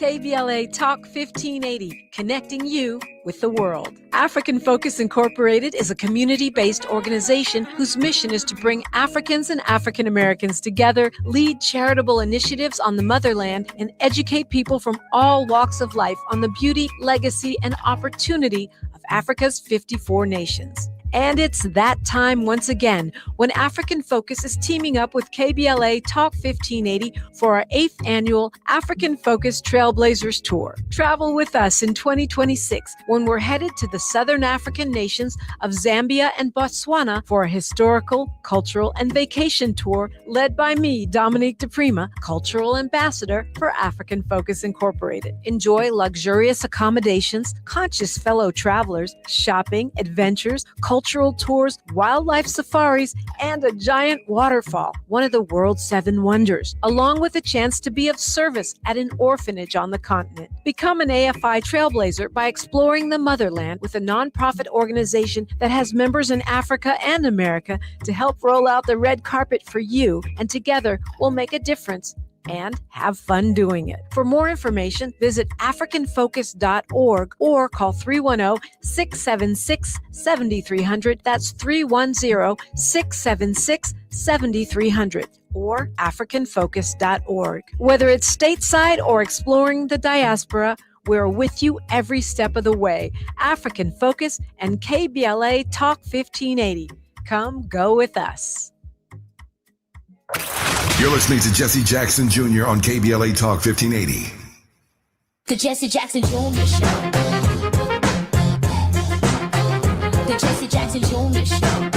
KBLA Talk 1580, connecting you with the world. African Focus Incorporated is a community-based organization whose mission is to bring Africans and African Americans together, lead charitable initiatives on the motherland, and educate people from all walks of life on the beauty, legacy, and opportunity of Africa's 54 nations. And it's that time once again when African Focus is teaming up with KBLA Talk 1580 for our 8th annual African Focus Trailblazers Tour. Travel with us in 2026 when we're headed to the Southern African nations of Zambia and Botswana for a historical, cultural, and vacation tour led by me, Dominique DePrima, Cultural Ambassador for African Focus Incorporated. Enjoy luxurious accommodations, conscious fellow travelers, shopping, adventures, cultural cultural tours, wildlife safaris, and a giant waterfall, one of the world's 7 wonders, along with a chance to be of service at an orphanage on the continent. Become an AFI trailblazer by exploring the motherland with a nonprofit organization that has members in Africa and America to help roll out the red carpet for you, and together we'll make a difference and have fun doing it. For more information, visit africanfocus.org or call 310-676-7300. That's 310-676-7300 or africanfocus.org. Whether it's stateside or exploring the diaspora, we're with you every step of the way. African Focus and KBLA Talk 1580. Come go with us. You're listening to Jesse Jackson Jr. on KBLA Talk 1580. The Jesse Jackson Jr. Show. The Jesse Jackson Jr. Show.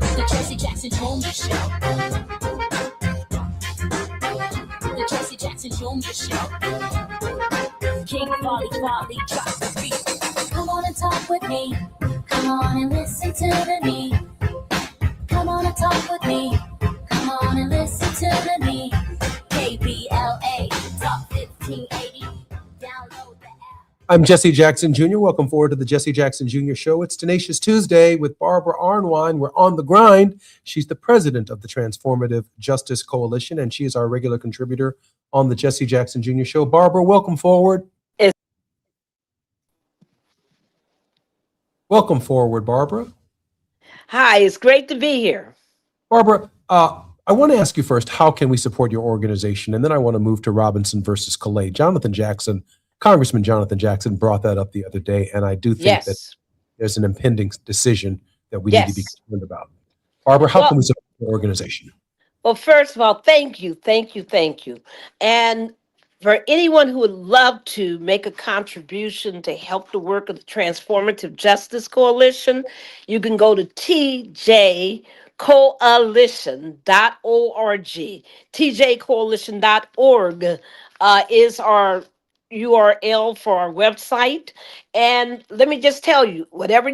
The Jesse Jackson Jr. Show. The Jesse Jackson Jr. Show. King Volley, drop the beat. Come on and talk with me. Come on and listen to me. Come on and talk with me. Come on and listen to me. KBLA Talk 1580. Download the app. I'm Jesse Jackson Jr. Welcome forward to the Jesse Jackson Jr. Show. It's Tenacious Tuesday with Barbara Arwine. We're on the grind. She's the president of the Transformative Justice Coalition, and she is our regular contributor on the Jesse Jackson Jr. Show. Barbara, welcome forward. Welcome forward, Barbara. Hi, it's great to be here. Barbara, I want to ask you first, how can we support your organization? And then I want to move to Robinson versus Calais. Congressman Jonathan Jackson brought that up the other day, and I do think that there's an impending decision that we need to be concerned about. Barbara, how can we support your organization? Well, first of all, thank you. And for anyone who would love to make a contribution to help the work of the Transformative Justice Coalition, you can go to tjcoalition.org. tjcoalition.org is our URL for our website. And let me just tell you, whatever you